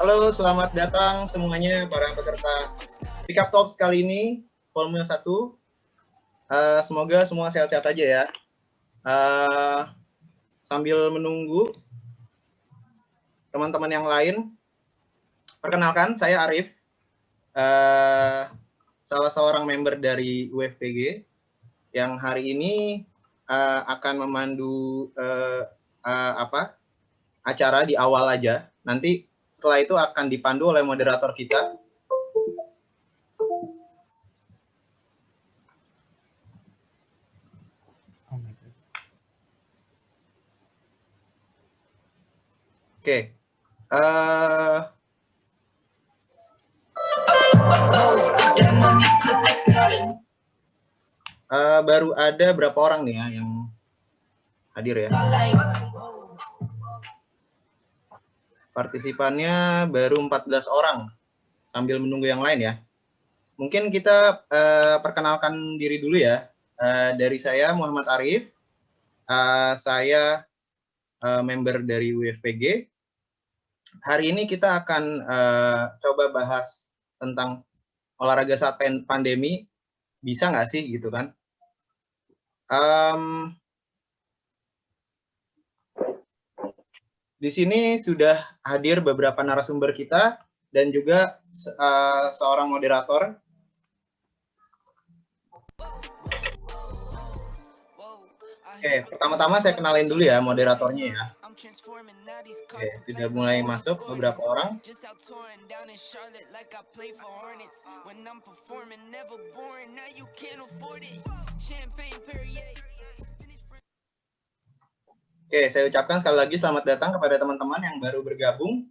Halo, selamat datang semuanya para peserta Pick Up Talks kali ini, volume 1. Semoga semua sehat-sehat aja ya. Sambil menunggu teman-teman yang lain, perkenalkan saya Arif, salah seorang member dari UFPG yang hari ini akan memandu acara di awal aja. Nanti setelah itu akan dipandu oleh moderator kita. Oke. Baru ada berapa orang nih ya yang hadir ya? Partisipannya baru 14 orang, sambil menunggu yang lain ya. Mungkin kita perkenalkan diri dulu ya. Dari saya Muhammad Arif, saya member dari UFPG. Hari ini kita akan coba bahas tentang olahraga saat pandemi, bisa nggak sih gitu kan? Di sini sudah hadir beberapa narasumber kita dan juga seorang moderator. Oke, pertama-tama saya kenalin dulu ya moderatornya ya. Oke, sudah mulai masuk beberapa orang. Oke, saya ucapkan sekali lagi selamat datang kepada teman-teman yang baru bergabung.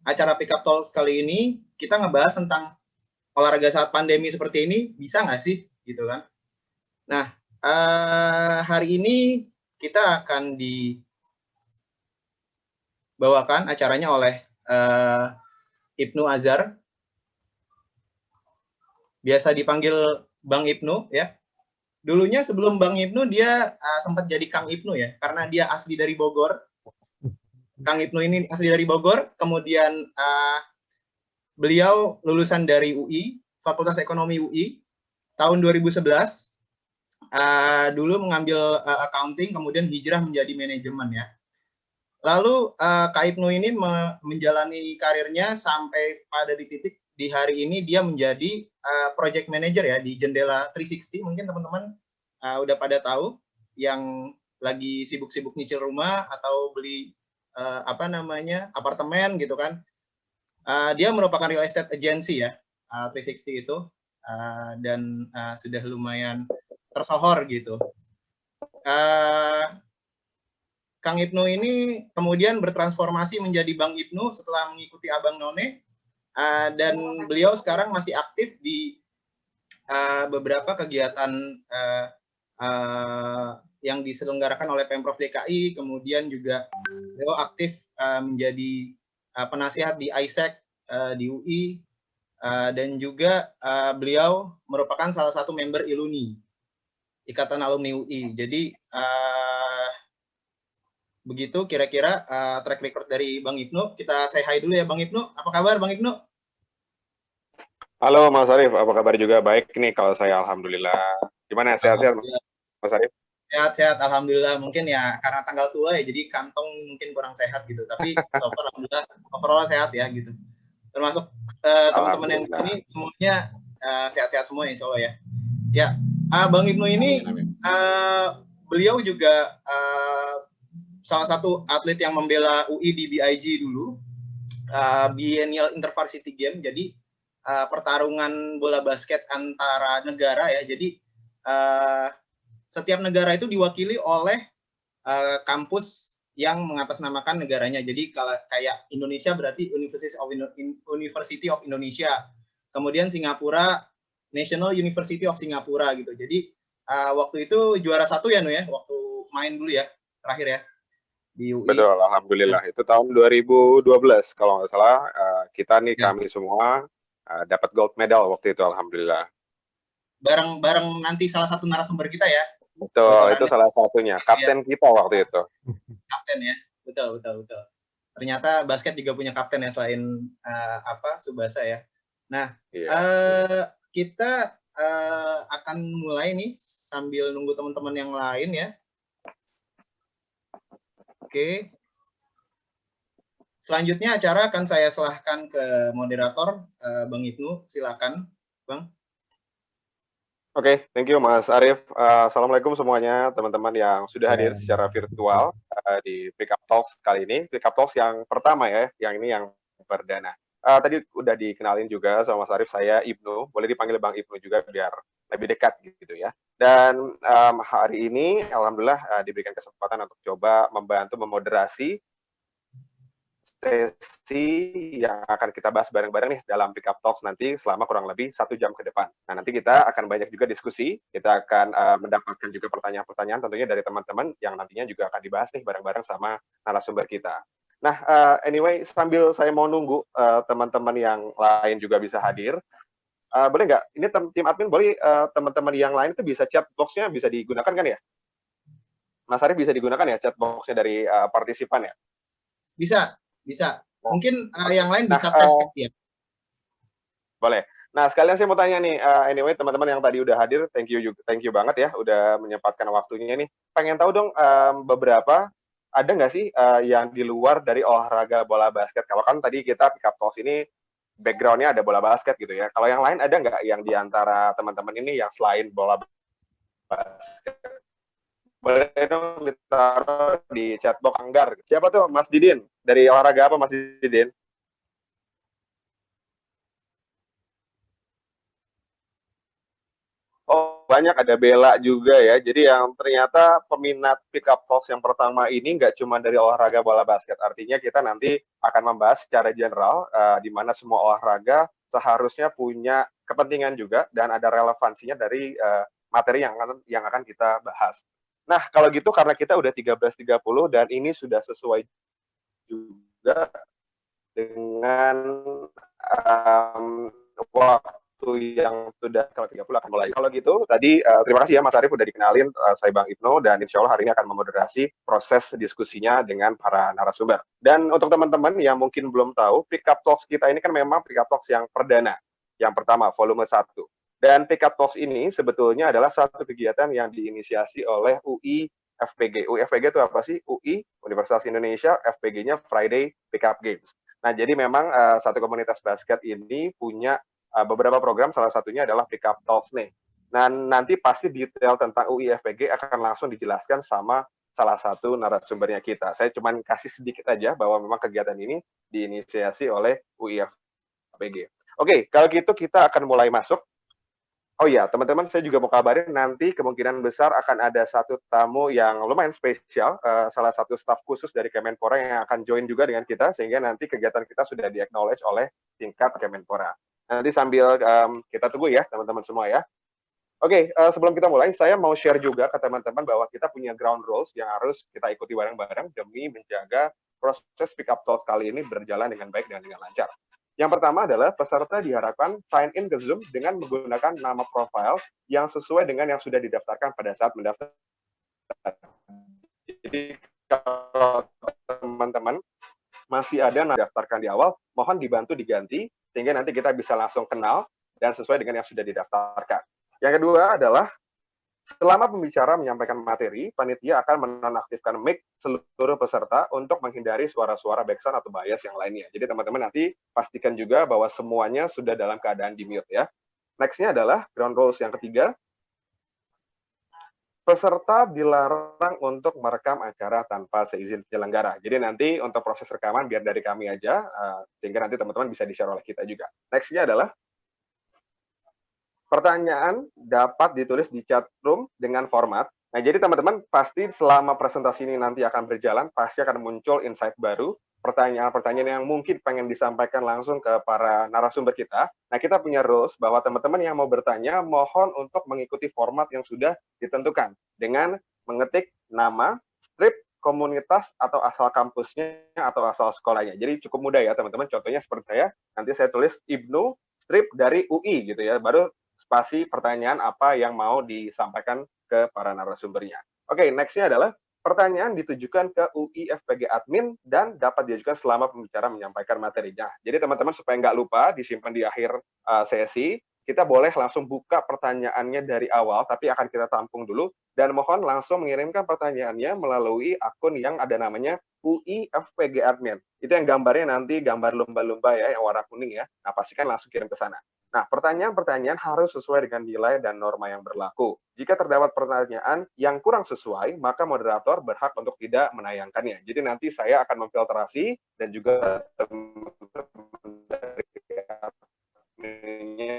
Acara Pick Up Talks kali ini kita ngebahas tentang olahraga saat pandemi seperti ini, bisa nggak sih? Gitu kan. Nah, hari ini kita akan dibawakan acaranya oleh Ibnu Azhar. Biasa dipanggil Bang Ibnu ya. Dulunya sebelum Bang Ibnu dia sempat jadi Kang Ibnu ya, karena dia asli dari Bogor. Kang Ibnu ini asli dari Bogor, kemudian beliau lulusan dari UI, Fakultas Ekonomi UI, tahun 2011. Dulu mengambil accounting, kemudian hijrah menjadi manajemen ya. Lalu Kak Ibnu ini menjalani karirnya sampai pada di titik di hari ini dia menjadi project manager ya di Jendela 360. Mungkin teman-teman udah pada tahu yang lagi sibuk-sibuk nyicil rumah atau beli apartemen gitu kan. Dia merupakan real estate agency ya, 360 itu, dan sudah lumayan tersohor gitu. Kang Ibnu ini kemudian bertransformasi menjadi Bang Ibnu setelah mengikuti Abang None, dan beliau sekarang masih aktif di beberapa kegiatan yang diselenggarakan oleh Pemprov DKI, kemudian juga beliau aktif menjadi penasihat di ISEC di UI, dan juga beliau merupakan salah satu member ILUNI, Ikatan Alumni UI. Jadi begitu kira-kira track record dari Bang Ibnu. Kita say hi dulu ya Bang Ibnu. Apa kabar Bang Ibnu? Halo Mas Arif, apa kabar juga? Baik nih kalau saya alhamdulillah. Gimana sehat-sehat Mas Arif? Sehat-sehat alhamdulillah. Mungkin ya karena tanggal tua ya jadi kantong mungkin kurang sehat gitu. Tapi so far alhamdulillah overall sehat ya gitu. Termasuk teman-teman yang ini semuanya sehat-sehat semua insya Allah ya. Ya, Bang Ibnu ini beliau juga salah satu atlet yang membela UI di BIG dulu, Biennial Intervarsity Game. Jadi pertarungan bola basket antara negara ya. Jadi setiap negara itu diwakili oleh kampus yang mengatasnamakan negaranya. Jadi kalau kayak Indonesia berarti University of Indonesia. Kemudian Singapura National University of Singapura gitu. Jadi waktu itu juara 1 ya, Nu ya, waktu main dulu ya, terakhir ya di UI. Betul, alhamdulillah. Itu tahun 2012 kalau nggak salah. Kita nih ya. Kami semua dapat gold medal waktu itu, alhamdulillah. Bareng nanti salah satu narasumber kita ya. Betul, itu salah satunya. Kapten kita waktu itu. Kapten ya, betul. ternyata basket juga punya kapten ya selain Tsubasa ya. Nah, kita akan mulai nih sambil nunggu teman-teman yang lain ya. Oke. Selanjutnya acara akan saya serahkan ke moderator Bang Ibnu, silakan, Bang. Oke, thank you Mas Arief. Assalamualaikum semuanya teman-teman yang sudah hadir secara virtual di Pick Up Talks kali ini. Pick Up Talks yang pertama ya, yang ini yang perdana. Tadi udah dikenalin juga sama Mas Arief, saya Ibnu. Boleh dipanggil Bang Ibnu juga biar lebih dekat gitu ya. Dan hari ini alhamdulillah diberikan kesempatan untuk coba membantu memoderasi sesi yang akan kita bahas bareng-bareng nih dalam Pick Up Talks nanti selama kurang lebih 1 jam ke depan. Nah, nanti kita akan banyak juga diskusi, kita akan mendapatkan juga pertanyaan-pertanyaan tentunya dari teman-teman yang nantinya juga akan dibahas nih bareng-bareng sama narasumber kita. Nah, anyway, sambil saya mau nunggu teman-teman yang lain juga bisa hadir, boleh nggak? Ini tim admin boleh teman-teman yang lain itu bisa chat box-nya bisa digunakan kan ya? Mas Arief bisa digunakan ya chat box-nya dari partisipan ya? Bisa. Mungkin yang lain bisa tes ya. Boleh. Nah, sekalian saya mau tanya nih, anyway teman-teman yang tadi udah hadir, thank you banget ya udah menyempatkan waktunya nih. Pengen tahu dong beberapa ada nggak sih yang di luar dari olahraga bola basket? Kalau kan tadi kita Pick Up Talks ini background-nya ada bola basket gitu ya. Kalau yang lain ada nggak yang di antara teman-teman ini yang selain bola basket? Boleh dong ditaruh di chatbox Anggar. Siapa tuh? Mas Didin. Dari olahraga apa Mas Didin? Oh, banyak, ada Bella juga ya. Jadi yang ternyata peminat Pick Up Talks yang pertama ini nggak cuma dari olahraga bola basket. Artinya kita nanti akan membahas secara general, di mana semua olahraga seharusnya punya kepentingan juga dan ada relevansinya dari materi yang akan kita bahas. Nah, kalau gitu karena kita udah 13.30 dan ini sudah sesuai juga dengan waktu yang sudah kalau 30 akan mulai. Kalau gitu, tadi terima kasih ya Mas Arief udah dikenalin, saya Bang Ibnu, dan insya Allah hari ini akan memoderasi proses diskusinya dengan para narasumber. Dan untuk teman-teman yang mungkin belum tahu, Pick Up Talks kita ini kan memang Pick Up Talks yang perdana, yang pertama, volume 1. Dan Pick Up Talks ini sebetulnya adalah satu kegiatan yang diinisiasi oleh UI FPG. UI FPG itu apa sih? UI, Universitas Indonesia, FPG-nya Friday Pick Up Games. Nah, jadi memang satu komunitas basket ini punya beberapa program, salah satunya adalah Pick Up Talks nih. Nah, nanti pasti detail tentang UI FPG akan langsung dijelaskan sama salah satu narasumbernya kita. Saya cuma kasih sedikit aja bahwa memang kegiatan ini diinisiasi oleh UI FPG. Oke, kalau gitu kita akan mulai masuk. Oh iya, teman-teman, saya juga mau kabarin nanti kemungkinan besar akan ada satu tamu yang lumayan spesial, salah satu staf khusus dari Kemenpora yang akan join juga dengan kita, sehingga nanti kegiatan kita sudah di-acknowledge oleh tingkat Kemenpora. Nanti sambil kita tunggu ya, teman-teman semua ya. Oke, sebelum kita mulai, saya mau share juga ke teman-teman bahwa kita punya ground rules yang harus kita ikuti bareng-bareng demi menjaga proses Pick Up Talks kali ini berjalan dengan baik dan dengan lancar. Yang pertama adalah peserta diharapkan sign in ke Zoom dengan menggunakan nama profile yang sesuai dengan yang sudah didaftarkan pada saat mendaftar. Jadi kalau teman-teman masih ada yang didaftarkan di awal, mohon dibantu diganti sehingga nanti kita bisa langsung kenal dan sesuai dengan yang sudah didaftarkan. Yang kedua adalah selama pembicara menyampaikan materi, panitia akan menonaktifkan mic seluruh peserta untuk menghindari suara-suara backsound atau bias yang lainnya. Jadi teman-teman nanti pastikan juga bahwa semuanya sudah dalam keadaan di-mute ya. Next-nya adalah ground rules yang ketiga. Peserta dilarang untuk merekam acara tanpa seizin penyelenggara. Jadi nanti untuk proses rekaman biar dari kami aja, sehingga nanti teman-teman bisa di-share oleh kita juga. Next-nya adalah pertanyaan dapat ditulis di chat room dengan format. Nah, jadi teman-teman pasti selama presentasi ini nanti akan berjalan, pasti akan muncul insight baru, pertanyaan-pertanyaan yang mungkin pengen disampaikan langsung ke para narasumber kita. Nah, kita punya rules bahwa teman-teman yang mau bertanya, mohon untuk mengikuti format yang sudah ditentukan dengan mengetik nama, strip, komunitas, atau asal kampusnya, atau asal sekolahnya. Jadi cukup mudah ya, teman-teman. Contohnya seperti saya, nanti saya tulis Ibnu, strip dari UI gitu ya, baru spasi pertanyaan apa yang mau disampaikan ke para narasumbernya. Oke, next-nya adalah Pertanyaan ditujukan ke UI FPG admin dan dapat diajukan selama pembicara menyampaikan materinya. Jadi teman-teman supaya nggak lupa disimpan di akhir sesi, kita boleh langsung buka pertanyaannya dari awal, tapi akan kita tampung dulu dan mohon langsung mengirimkan pertanyaannya melalui akun yang ada namanya UI FPG admin. Itu yang gambarnya nanti gambar lumba-lumba ya, yang warna kuning ya. Nah pastikan langsung kirim ke sana. Nah, pertanyaan-pertanyaan harus sesuai dengan nilai dan norma yang berlaku. Jika terdapat pertanyaan yang kurang sesuai, maka moderator berhak untuk tidak menayangkannya. Jadi nanti saya akan memfiltrasi dan juga teman-teman dari adminnya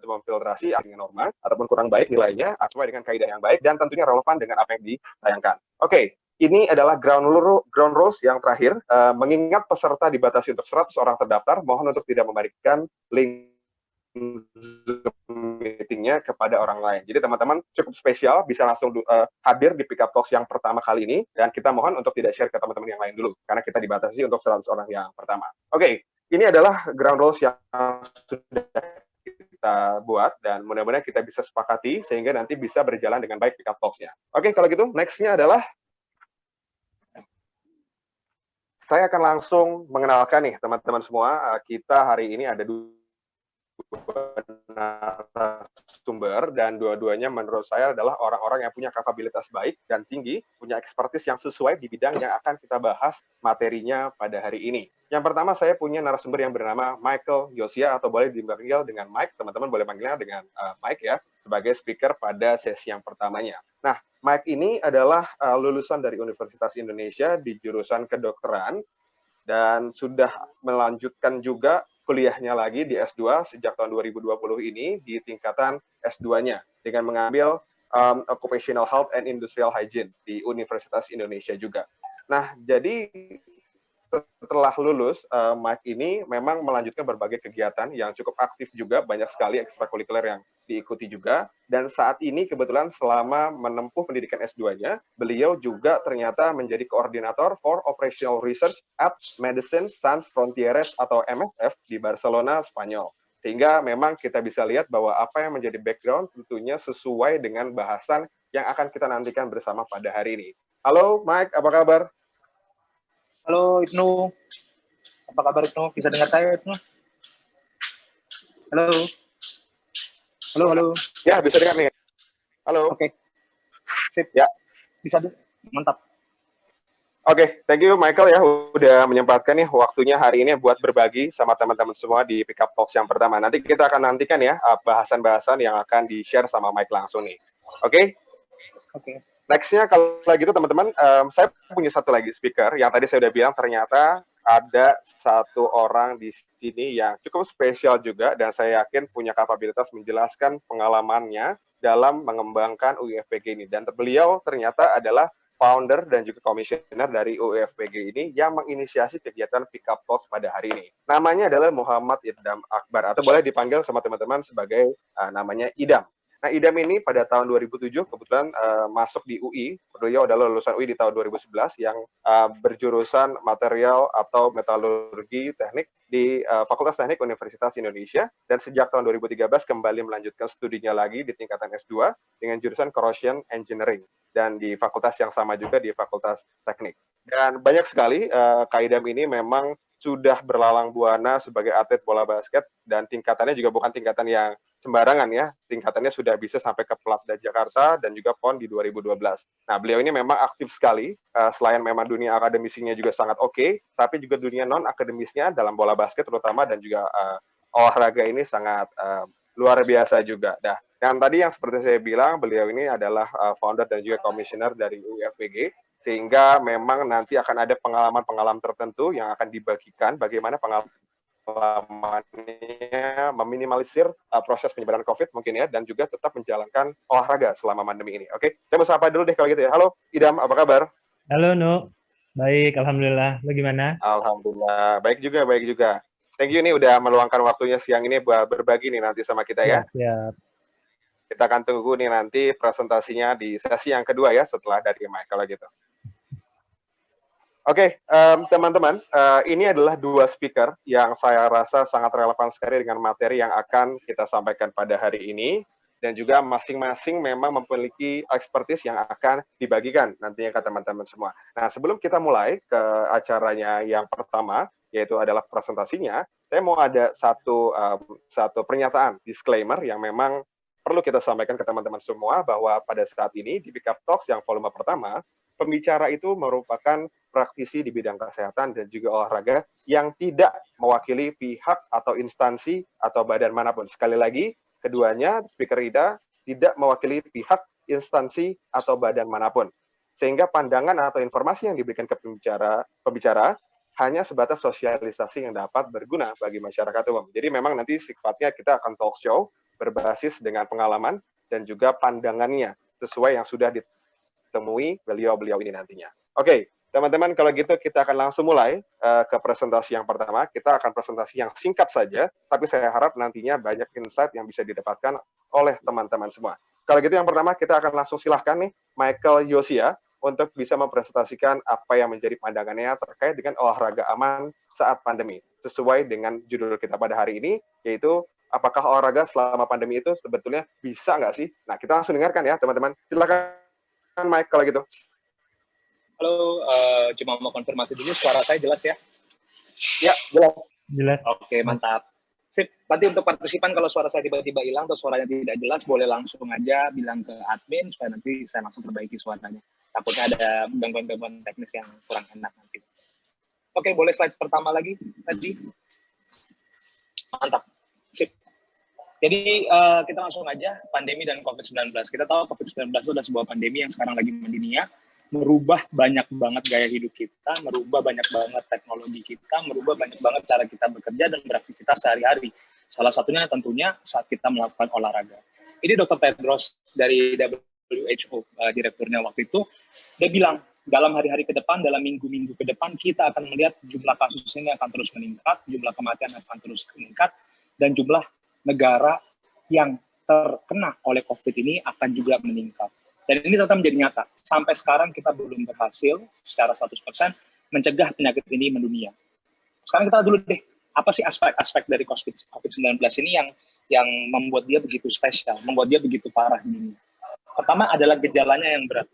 memfiltrasi dengan norma ataupun kurang baik nilainya sesuai dengan kaidah yang baik dan tentunya relevan dengan apa yang ditayangkan. Oke. Ini adalah ground rules yang terakhir. Mengingat peserta dibatasi untuk 100 orang terdaftar, mohon untuk tidak memberikan link Zoom meetingnya kepada orang lain. Jadi teman-teman cukup spesial, bisa langsung hadir di Pickup Talks yang pertama kali ini, dan kita mohon untuk tidak share ke teman-teman yang lain dulu, karena kita dibatasi untuk 100 orang yang pertama. Oke, ini adalah ground rules yang sudah kita buat, dan mudah-mudahan kita bisa sepakati, sehingga nanti bisa berjalan dengan baik Pickup Talks-nya. Oke, kalau gitu, next-nya adalah saya akan langsung mengenalkan nih teman-teman semua. Kita hari ini ada dua narasumber dan dua-duanya menurut saya adalah orang-orang yang punya kapabilitas baik dan tinggi, punya ekspertis yang sesuai di bidang yang akan kita bahas materinya pada hari ini. Yang pertama saya punya narasumber yang bernama Michael Yosia atau boleh dipanggil dengan Mike, teman-teman boleh panggilnya dengan Mike ya, sebagai speaker pada sesi yang pertamanya. Nah, Mike ini adalah lulusan dari Universitas Indonesia di jurusan kedokteran dan sudah melanjutkan juga kuliahnya lagi di S2 sejak tahun 2020 ini di tingkatan S2-nya dengan mengambil Occupational Health and Industrial Hygiene di Universitas Indonesia juga. Nah, jadi setelah lulus, Mike ini memang melanjutkan berbagai kegiatan yang cukup aktif juga, banyak sekali ekstrakurikuler yang diikuti juga, dan saat ini kebetulan selama menempuh pendidikan S2-nya, beliau juga ternyata menjadi koordinator for Operational Research at Medicine Sans Frontieres atau MSF di Barcelona, Spanyol. Sehingga memang kita bisa lihat bahwa apa yang menjadi background tentunya sesuai dengan bahasan yang akan kita nantikan bersama pada hari ini. Halo Mike, apa kabar? Halo Ibnu, apa kabar Ibnu? Bisa dengar saya Ibnu? Halo, halo. Ya bisa dengar nih. Halo. Oke, sip. Ya. Bisa mantap. Oke, thank you Michael ya udah menyempatkan nih waktunya hari ini buat berbagi sama teman-teman semua di Pickup Talks yang pertama. Nanti kita akan nantikan ya bahasan-bahasan yang akan di-share sama Mike langsung nih. Oke? Oke. Next-nya kalau gitu teman-teman, saya punya satu lagi speaker yang tadi saya udah bilang ternyata ada satu orang di sini yang cukup spesial juga dan saya yakin punya kapabilitas menjelaskan pengalamannya dalam mengembangkan UIFPG ini. Dan beliau ternyata adalah founder dan juga komisioner dari UIFPG ini yang menginisiasi kegiatan Pickup Talks pada hari ini. Namanya adalah Muhammad Idam Akbar atau boleh dipanggil sama teman-teman sebagai namanya Idam. Nah, Idam ini pada tahun 2007 kebetulan masuk di UI. Beliau adalah lulusan UI di tahun 2011 yang berjurusan material atau metalurgi teknik di Fakultas Teknik Universitas Indonesia dan sejak tahun 2013 kembali melanjutkan studinya lagi di tingkatan S2 dengan jurusan Corrosion Engineering dan di fakultas yang sama juga di Fakultas Teknik. Dan banyak sekali Kak Idam ini memang sudah berlalang buana sebagai atlet bola basket dan tingkatannya juga bukan tingkatan yang sembarangan ya, tingkatannya sudah bisa sampai ke Platda Jakarta dan juga PON di 2012. Nah, beliau ini memang aktif sekali, selain memang dunia akademisinya juga sangat oke, tapi juga dunia non-akademisnya dalam bola basket terutama dan juga olahraga ini sangat luar biasa juga. Nah, dan tadi yang seperti saya bilang, beliau ini adalah founder dan juga komisioner dari UIFPG, sehingga memang nanti akan ada pengalaman-pengalaman tertentu yang akan dibagikan bagaimana pengalamannya meminimalisir proses penyebaran COVID mungkin ya, dan juga tetap menjalankan olahraga selama pandemi ini. Oke, saya mau sapa dulu deh kalau gitu ya. Halo, Idam, apa kabar? Halo, Nu. Baik, alhamdulillah. Lo gimana? Alhamdulillah, baik juga, baik juga. Thank you nih udah meluangkan waktunya siang ini buat berbagi nih nanti sama kita ya. Siap. Kita akan tunggu nih nanti presentasinya di sesi yang kedua ya setelah dari Mike kalau gitu. Oke, teman-teman, ini adalah dua speaker yang saya rasa sangat relevan sekali dengan materi yang akan kita sampaikan pada hari ini. dan juga masing-masing memang memiliki expertise yang akan dibagikan nantinya ke teman-teman semua. Nah, sebelum kita mulai ke acaranya yang pertama, yaitu adalah presentasinya, saya mau ada satu pernyataan disclaimer yang memang perlu kita sampaikan ke teman-teman semua bahwa pada saat ini di Pick Up Talks yang volume pertama, pembicara itu merupakan praktisi di bidang kesehatan dan juga olahraga yang tidak mewakili pihak atau instansi atau badan manapun. Sekali lagi, keduanya, speaker Ida, tidak mewakili pihak, instansi, atau badan manapun. Sehingga pandangan atau informasi yang diberikan ke pembicara hanya sebatas sosialisasi yang dapat berguna bagi masyarakat umum. Jadi memang nanti sifatnya kita akan talk show berbasis dengan pengalaman dan juga pandangannya sesuai yang sudah ditemui beliau-beliau ini nantinya. Oke, teman-teman, kalau gitu kita akan langsung mulai ke presentasi yang pertama. Kita akan presentasi yang singkat saja, tapi saya harap nantinya banyak insight yang bisa didapatkan oleh teman-teman semua. Kalau gitu yang pertama kita akan langsung silahkan nih Michael Yosia untuk bisa mempresentasikan apa yang menjadi pandangannya terkait dengan olahraga aman saat pandemi. Sesuai dengan judul kita pada hari ini, yaitu apakah olahraga selama pandemi itu sebetulnya bisa nggak sih? Nah, kita langsung dengarkan ya teman-teman. Silakan Mike kalau gitu. Halo, cuma mau konfirmasi dulu, suara saya jelas ya? Ya, jelas. Jelas. Oke, mantap. Sip, nanti untuk partisipan kalau suara saya tiba-tiba hilang atau suaranya tidak jelas, boleh langsung aja bilang ke admin, supaya nanti saya langsung perbaiki suaranya. Takutnya ada gangguan-gangguan teknis yang kurang enak nanti. Oke, boleh slide pertama lagi tadi. Mantap. Sip. Jadi kita langsung aja, pandemi dan COVID-19. Kita tahu COVID-19 itu adalah sebuah pandemi yang sekarang lagi mendunia, merubah banyak banget gaya hidup kita, merubah banyak banget teknologi kita, merubah banyak banget cara kita bekerja dan beraktivitas sehari-hari. Salah satunya tentunya saat kita melakukan olahraga. Ini Dr. Tedros dari WHO, direkturnya waktu itu, dia bilang, dalam hari-hari ke depan, dalam minggu-minggu ke depan, kita akan melihat jumlah kasus ini akan terus meningkat, jumlah kematian akan terus meningkat, dan jumlah negara yang terkena oleh COVID ini akan juga meningkat. Dan ini tetap menjadi nyata. Sampai sekarang kita belum berhasil secara 100% mencegah penyakit ini mendunia. Sekarang kita dulu deh, apa sih aspek-aspek dari COVID-19 ini yang membuat dia begitu spesial, membuat dia begitu parah di dunia. Pertama adalah gejalanya yang berat.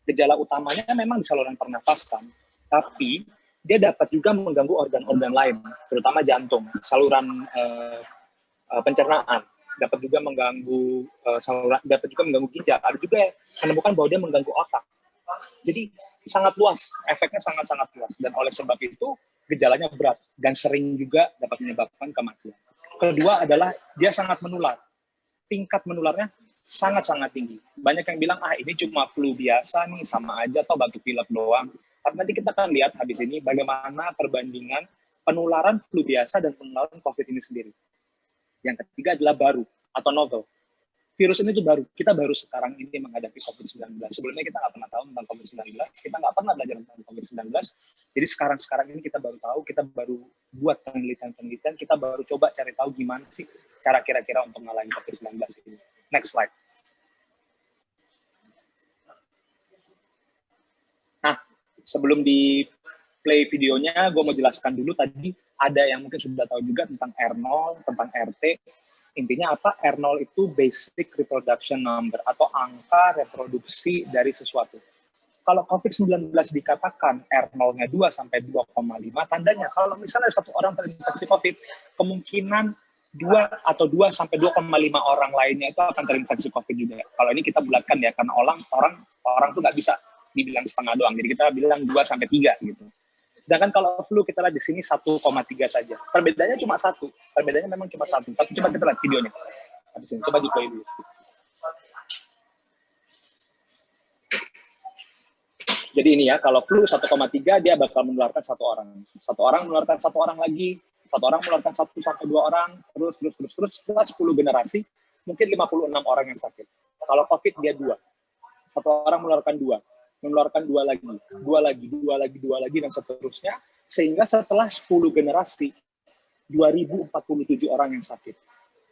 Gejala utamanya memang di saluran pernafasan, tapi dia dapat juga mengganggu organ-organ lain, terutama jantung, saluran pencernaan, dapat juga mengganggu saluran, dapat juga mengganggu ginjal. Ada juga yang menemukan bahwa dia mengganggu otak. Jadi sangat luas, efeknya sangat-sangat luas. Dan oleh sebab itu gejalanya berat dan sering juga dapat menyebabkan kematian. Kedua adalah dia sangat menular. Tingkat menularnya sangat-sangat tinggi. Banyak yang bilang, ini cuma flu biasa nih, sama aja atau batuk pilek doang. Tapi nanti kita akan lihat habis ini bagaimana perbandingan penularan flu biasa dan penularan COVID ini sendiri. Yang ketiga adalah baru atau novel. Virus ini tuh baru. Kita baru sekarang ini menghadapi COVID-19. Sebelumnya kita nggak pernah tahu tentang COVID-19. Kita nggak pernah belajar tentang COVID-19. Jadi sekarang ini kita baru tahu, kita baru buat penelitian-penelitian, kita baru coba cari tahu gimana sih cara kira-kira untuk ngalahin COVID-19 ini. Next slide. Nah, sebelum di play videonya, gue mau jelaskan dulu tadi ada yang mungkin sudah tahu juga tentang R0, tentang RT. Intinya apa? R0 itu basic reproduction number atau angka reproduksi dari sesuatu. Kalau COVID-19 dikatakan R0-nya 2 sampai 2,5, tandanya kalau misalnya satu orang terinfeksi COVID, kemungkinan 2 atau 2 sampai 2,5 orang lainnya itu akan terinfeksi COVID juga. Kalau ini kita bulatkan ya, karena orang tuh nggak bisa dibilang setengah doang. Jadi kita bilang 2 sampai 3 gitu. Sedangkan kalau flu kita lihat di sini 1,3 saja. Perbedaannya cuma 1. Perbedaannya memang cuma 1. Tapi coba kita lihat videonya. Habis ini coba di-play dulu. Jadi ini ya, kalau flu 1,3 dia bakal menularkan 1 orang. 1 orang menularkan 1 orang lagi, 1 orang menularkan 1 sampai 2 orang, terus setelah 10 generasi mungkin 56 orang yang sakit. Kalau COVID dia 2. 1 orang menularkan 2. Menularkan 2 lagi, dan seterusnya, sehingga setelah 10 generasi, 2047 orang yang sakit.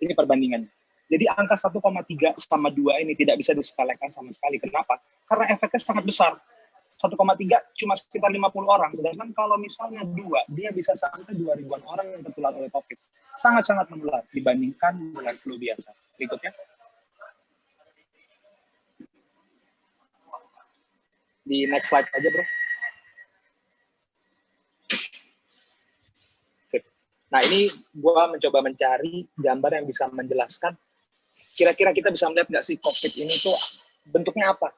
Ini perbandingannya. Jadi angka 1,3 sama 2 ini tidak bisa disepelekan sama sekali. Kenapa? Karena efeknya sangat besar. 1,3 cuma sekitar 50 orang. Sedangkan kalau misalnya 2, dia bisa sampai 2.000-an orang yang tertular oleh COVID. Sangat-sangat menular dibandingkan dengan flu biasa. Berikutnya. Di next slide aja, bro. Sip. Nah, ini gue mencoba mencari gambar yang bisa menjelaskan kira-kira kita bisa melihat nggak sih COVID ini tuh bentuknya apa?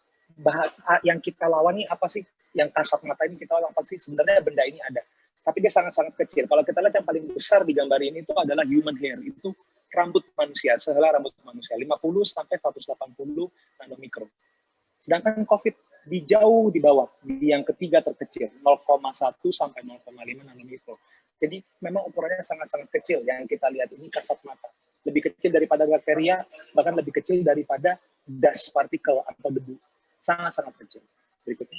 Yang kita lawan ini apa sih? Yang kasat mata ini kita lawan apa sih? Sebenarnya benda ini ada. Tapi dia sangat-sangat kecil. Kalau kita lihat yang paling besar di gambar ini itu adalah human hair. Itu rambut manusia, sehelai rambut manusia. 50 sampai 180 nanomikron. Sedangkan COVID di jauh di bawah, di yang ketiga terkecil, 0,1 sampai 0,5 nanomikron. Jadi memang ukurannya sangat-sangat kecil. Yang kita lihat ini kasat mata. Lebih kecil daripada bakteria, bahkan lebih kecil daripada dust particle atau debu. Sangat-sangat kecil. Berikutnya.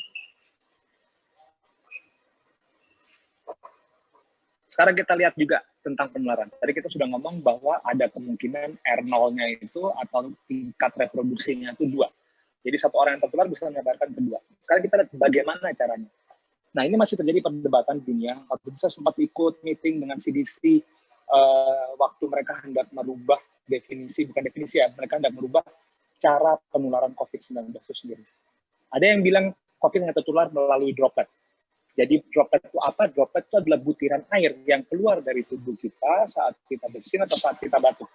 Sekarang kita lihat juga tentang penularan. Tadi kita sudah ngomong bahwa ada kemungkinan R0-nya itu atau tingkat reproduksinya itu 2. Jadi satu orang yang tertular bisa menyebarkan ke 2. Sekarang kita lihat bagaimana caranya. Nah, ini masih terjadi perdebatan dunia. Waktu itu saya sempat ikut meeting dengan CDC waktu mereka hendak merubah definisi, bukan definisi ya, mereka hendak merubah cara penularan COVID-19 itu sendiri. Ada yang bilang COVID hanya tertular melalui droplet. Jadi droplet itu apa? Droplet itu adalah butiran air yang keluar dari tubuh kita saat kita bersin atau saat kita batuk.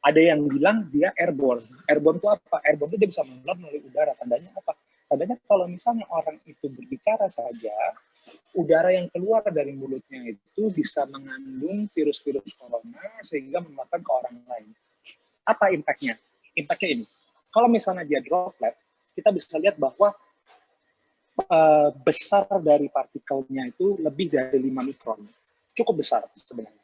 Ada yang bilang dia airborne. Airborne itu apa? Airborne itu dia bisa menular melalui udara. Tandanya apa? Tandanya kalau misalnya orang itu berbicara saja, udara yang keluar dari mulutnya itu bisa mengandung virus-virus corona sehingga menularkan ke orang lain. Apa impact-nya? Impact-nya ini. Kalau misalnya dia droplet, kita bisa lihat bahwa besar dari partikelnya itu lebih dari 5 mikron. Cukup besar sebenarnya.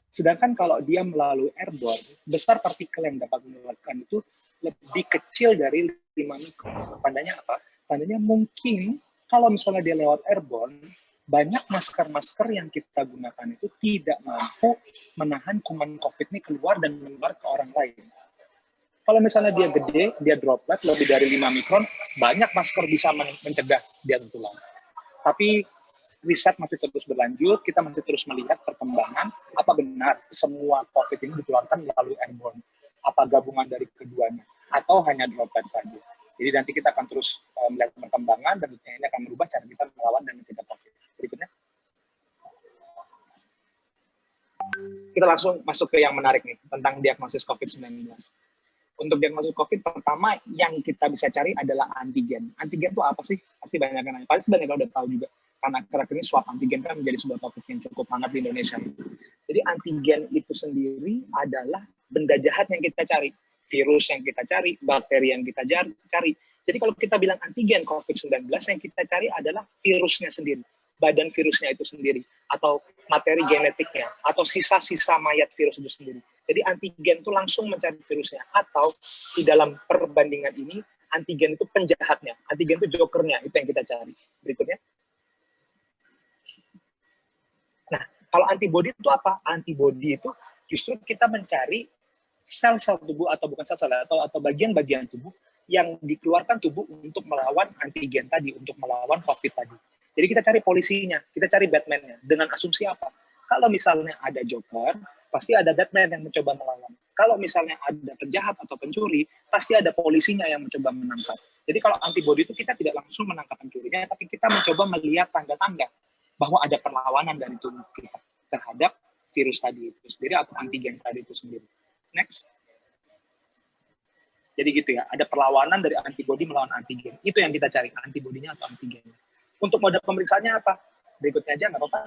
Sedangkan kalau dia melalui airborne, besar partikel yang dapat menularkan itu lebih kecil dari 5 mikron. Tandanya apa? Tandanya mungkin kalau misalnya dia lewat airborne, banyak masker-masker yang kita gunakan itu tidak mampu menahan kuman COVID ini keluar dan menular ke orang lain. Kalau misalnya dia gede, dia droplet lebih dari 5 mikron, banyak masker bisa mencegah dia tertular. Tapi riset masih terus berlanjut, kita masih terus melihat perkembangan, apa benar semua COVID ini ditularkan melalui airborne, apa gabungan dari keduanya, atau hanya droplet saja. Jadi nanti kita akan terus melihat perkembangan dan ini akan merubah cara kita melawan dan mencegah COVID. Berikutnya. Kita langsung masuk ke yang menarik nih, tentang diagnosis COVID-19. Untuk diagnosis COVID, pertama yang kita bisa cari adalah antigen. Antigen itu apa sih? Pasti banyak yang nanya. Pasti banyak yang udah tahu juga. Karena akhir-akhir ini swab antigen kan menjadi sebuah topik yang cukup hangat di Indonesia. Jadi antigen itu sendiri adalah benda jahat yang kita cari. Virus yang kita cari, bakteri yang kita cari. Jadi kalau kita bilang antigen COVID-19, yang kita cari adalah virusnya sendiri. Badan virusnya itu sendiri. Atau materi genetiknya. Atau sisa-sisa mayat virus itu sendiri. Jadi antigen itu langsung mencari virusnya. Atau di dalam perbandingan ini, antigen itu penjahatnya. Antigen itu jokernya. Itu yang kita cari. Berikutnya. Nah, kalau antibodi itu apa? Antibodi itu justru kita mencari sel-sel tubuh atau bukan sel-sel atau bagian-bagian tubuh yang dikeluarkan tubuh untuk melawan antigen tadi, untuk melawan COVID tadi. Jadi kita cari polisinya, kita cari Batman-nya. Dengan asumsi apa? Kalau misalnya ada Joker, pasti ada Batman yang mencoba melawan. Kalau misalnya ada penjahat atau pencuri, pasti ada polisinya yang mencoba menangkap. Jadi kalau antibodi itu kita tidak langsung menangkap pencurinya, tapi kita mencoba melihat tanda-tanda bahwa ada perlawanan dari tubuh kita terhadap virus tadi itu sendiri atau antigen tadi itu sendiri. Next. Jadi gitu ya, ada perlawanan dari antibodi melawan antigen. Itu yang kita cari, antibodinya atau antigennya. Untuk mode pemeriksaannya apa? Berikutnya aja, nggak apa-apa.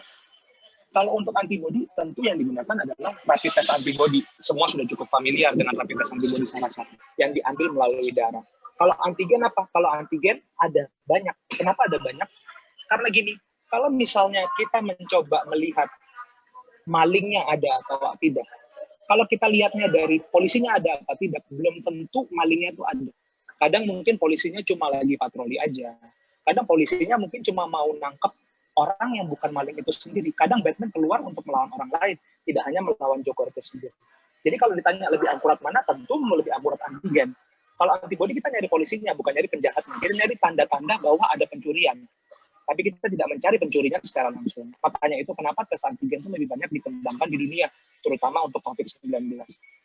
Kalau untuk antibodi, tentu yang digunakan adalah rapid test antibodi. Semua sudah cukup familiar dengan rapid test antibodi salah satu, yang diambil melalui darah. Kalau antigen apa? Kalau antigen ada banyak. Kenapa ada banyak? Karena gini, kalau misalnya kita mencoba melihat malingnya ada atau tidak, kalau kita lihatnya dari polisinya ada apa tidak, belum tentu malingnya itu ada. Kadang mungkin polisinya cuma lagi patroli aja. Kadang polisinya mungkin cuma mau nangkep orang yang bukan maling itu sendiri. Kadang Batman keluar untuk melawan orang lain, tidak hanya melawan Joker itu sendiri. Jadi kalau ditanya lebih akurat mana, tentu lebih akurat antigen. Kalau antibodi kita nyari polisinya, bukan nyari penjahatnya. Jadi nyari tanda-tanda bahwa ada pencurian. tapi kita tidak mencari pencurinya secara langsung. Makanya itu kenapa tes antigen itu lebih banyak dikembangkan di dunia, terutama untuk COVID-19.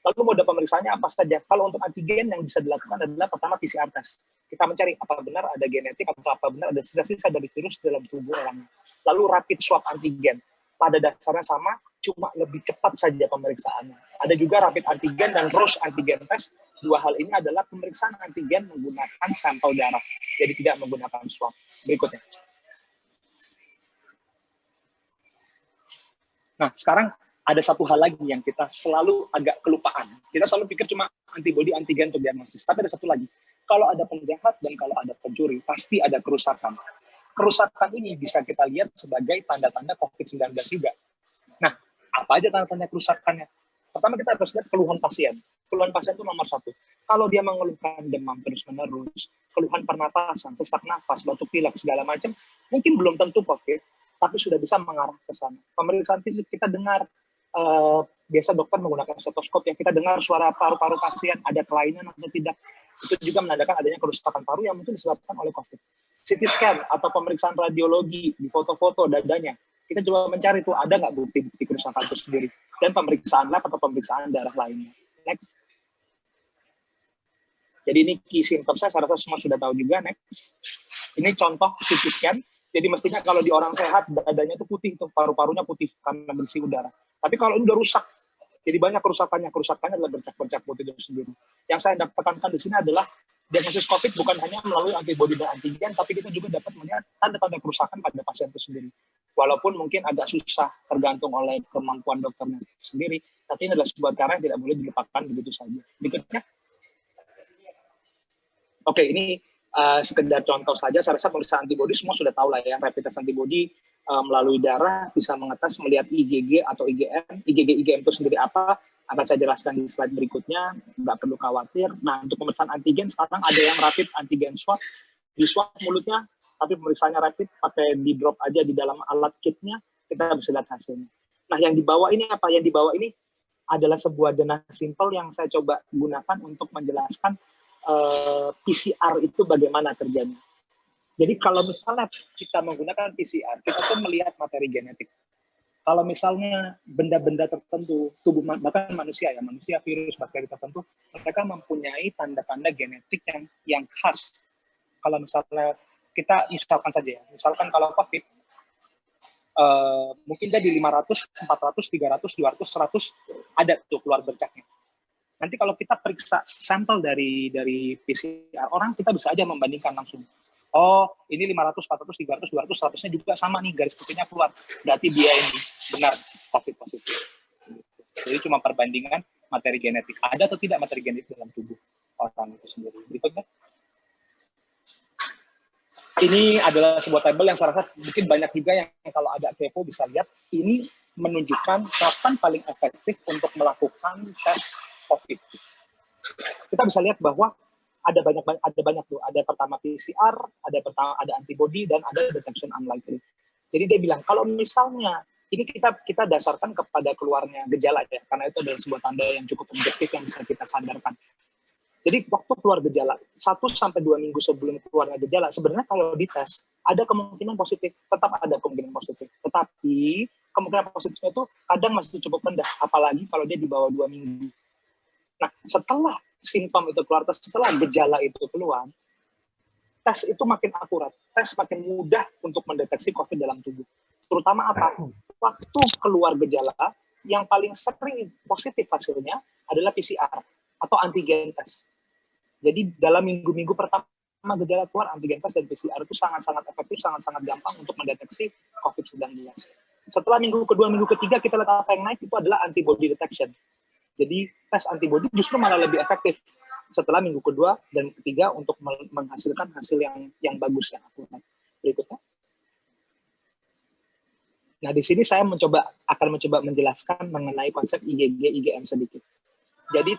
Lalu mode pemeriksaannya apa saja? Kalau untuk antigen yang bisa dilakukan adalah pertama PCR test. Kita mencari apa benar ada genetik atau apa benar ada sisa-sisa dari virus dalam tubuh orang. Lalu rapid swab antigen. Pada dasarnya sama, cuma lebih cepat saja pemeriksaannya. Ada juga rapid antigen dan Roche antigen test. Dua hal ini adalah pemeriksaan antigen menggunakan sampel darah, jadi tidak menggunakan swab. Berikutnya. Nah, sekarang ada satu hal lagi yang kita selalu agak kelupaan. Kita selalu pikir cuma antibodi antigen untuk diagnosis, tapi ada satu lagi. Kalau ada penjahat dan kalau ada pencuri, pasti ada kerusakan. Kerusakan ini bisa kita lihat sebagai tanda-tanda COVID-19 juga. Nah, apa aja tanda-tanda kerusakannya? Pertama kita harus lihat keluhan pasien. Keluhan pasien itu nomor satu. Kalau dia mengeluhkan demam terus-menerus, keluhan pernapasan, sesak nafas, batuk pilek, segala macam, mungkin belum tentu COVID, tapi sudah bisa mengarah ke sana. Pemeriksaan fisik kita dengar, biasa dokter menggunakan stetoskop yang kita dengar suara paru-paru pasien, ada kelainan atau tidak. Itu juga menandakan adanya kerusakan paru yang mungkin disebabkan oleh COVID. CT scan atau pemeriksaan radiologi di foto-foto dadanya, kita coba mencari tuh ada nggak bukti-bukti kerusakan itu sendiri. Dan pemeriksaan lab atau pemeriksaan darah lainnya. Next. Jadi ini key symptoms-nya, saya rasa semua sudah tahu juga. Next. Ini contoh CT scan. Jadi mestinya kalau di orang sehat, dadanya itu putih, tuh paru-parunya putih karena bersih udara. Tapi kalau ini udah rusak, jadi banyak kerusakannya. Kerusakannya adalah bercak-bercak putih itu sendiri. Yang saya tekankan di sini adalah diagnosis COVID bukan hanya melalui antibodi dan antigen, tapi kita juga dapat melihat tanda-tanda kerusakan pada pasien itu sendiri. Walaupun mungkin agak susah tergantung oleh kemampuan dokternya sendiri, tapi ini adalah sebuah cara yang tidak boleh dilupakan begitu saja. Berikutnya. Oke, ini sekedar contoh saja. Saya rasa pemeriksaan antibodi semua sudah tahu lah ya. Rapid test antibodi melalui darah bisa mengetes melihat IgG atau IgM. IgG-IgM itu sendiri apa? Akan saya jelaskan di slide berikutnya, nggak perlu khawatir. Nah, untuk pemeriksaan antigen, sekarang ada yang rapid antigen swab, di swab mulutnya, tapi pemeriksaannya rapid, pakai di drop aja di dalam alat kitnya, kita bisa lihat hasilnya. Nah, yang dibawa ini apa? Yang dibawa ini adalah sebuah dana simple yang saya coba gunakan untuk menjelaskan PCR itu bagaimana kerjanya. Jadi kalau misalnya kita menggunakan PCR, kita tuh melihat materi genetik. Kalau misalnya benda-benda tertentu, tubuh bahkan manusia, virus, bakteri tertentu, mereka mempunyai tanda-tanda genetik yang khas. Kalau misalnya kita misalkan saja ya, misalkan kalau COVID, mungkin dia di 500, 400, 300, 200, 100, ada tuh keluar bercaknya. Nanti kalau kita periksa sampel dari PCR orang, kita bisa aja membandingkan langsung. Oh, ini 500, 400, 300, 200, 100-nya juga sama nih, garis putihnya keluar. Berarti dia ini benar COVID positif. Jadi cuma perbandingan materi genetik. Ada atau tidak materi genetik dalam tubuh orang itu sendiri. Berikutnya. Ini adalah sebuah tabel yang saya rasa mungkin banyak juga yang kalau agak kepo bisa lihat. Ini menunjukkan kapan paling efektif untuk melakukan tes COVID. Kita bisa lihat bahwa ada banyak tuh. Ada pertama PCR, ada antibody, dan ada detection unlikely. Jadi dia bilang kalau misalnya ini kita dasarkan kepada keluarnya gejala ya, karena itu adalah sebuah tanda yang cukup objektif yang bisa kita sandarkan. Jadi waktu keluar gejala 1-2 minggu sebelum keluarnya gejala, sebenarnya kalau dites ada kemungkinan positif, tetap ada kemungkinan positif. Tetapi kemungkinan positifnya itu kadang masih cukup rendah, apalagi kalau dia di bawah 2 minggu. Nah, setelah simptom itu keluar, setelah gejala itu keluar, tes itu makin akurat, tes makin mudah untuk mendeteksi COVID dalam tubuh. Terutama apa? Waktu keluar gejala, yang paling sering positif hasilnya adalah PCR atau antigen tes. Jadi dalam minggu-minggu pertama gejala keluar, antigen tes dan PCR itu sangat-sangat efektif, sangat-sangat gampang untuk mendeteksi COVID-19. Setelah minggu kedua, minggu ketiga, kita lihat apa yang naik itu adalah antibody detection. Jadi tes antibody justru malah lebih efektif setelah minggu kedua dan ketiga untuk menghasilkan hasil yang bagus, yang akurat. Berikutnya. Nah, di sini saya akan mencoba menjelaskan mengenai konsep IgG, IgM sedikit. Jadi,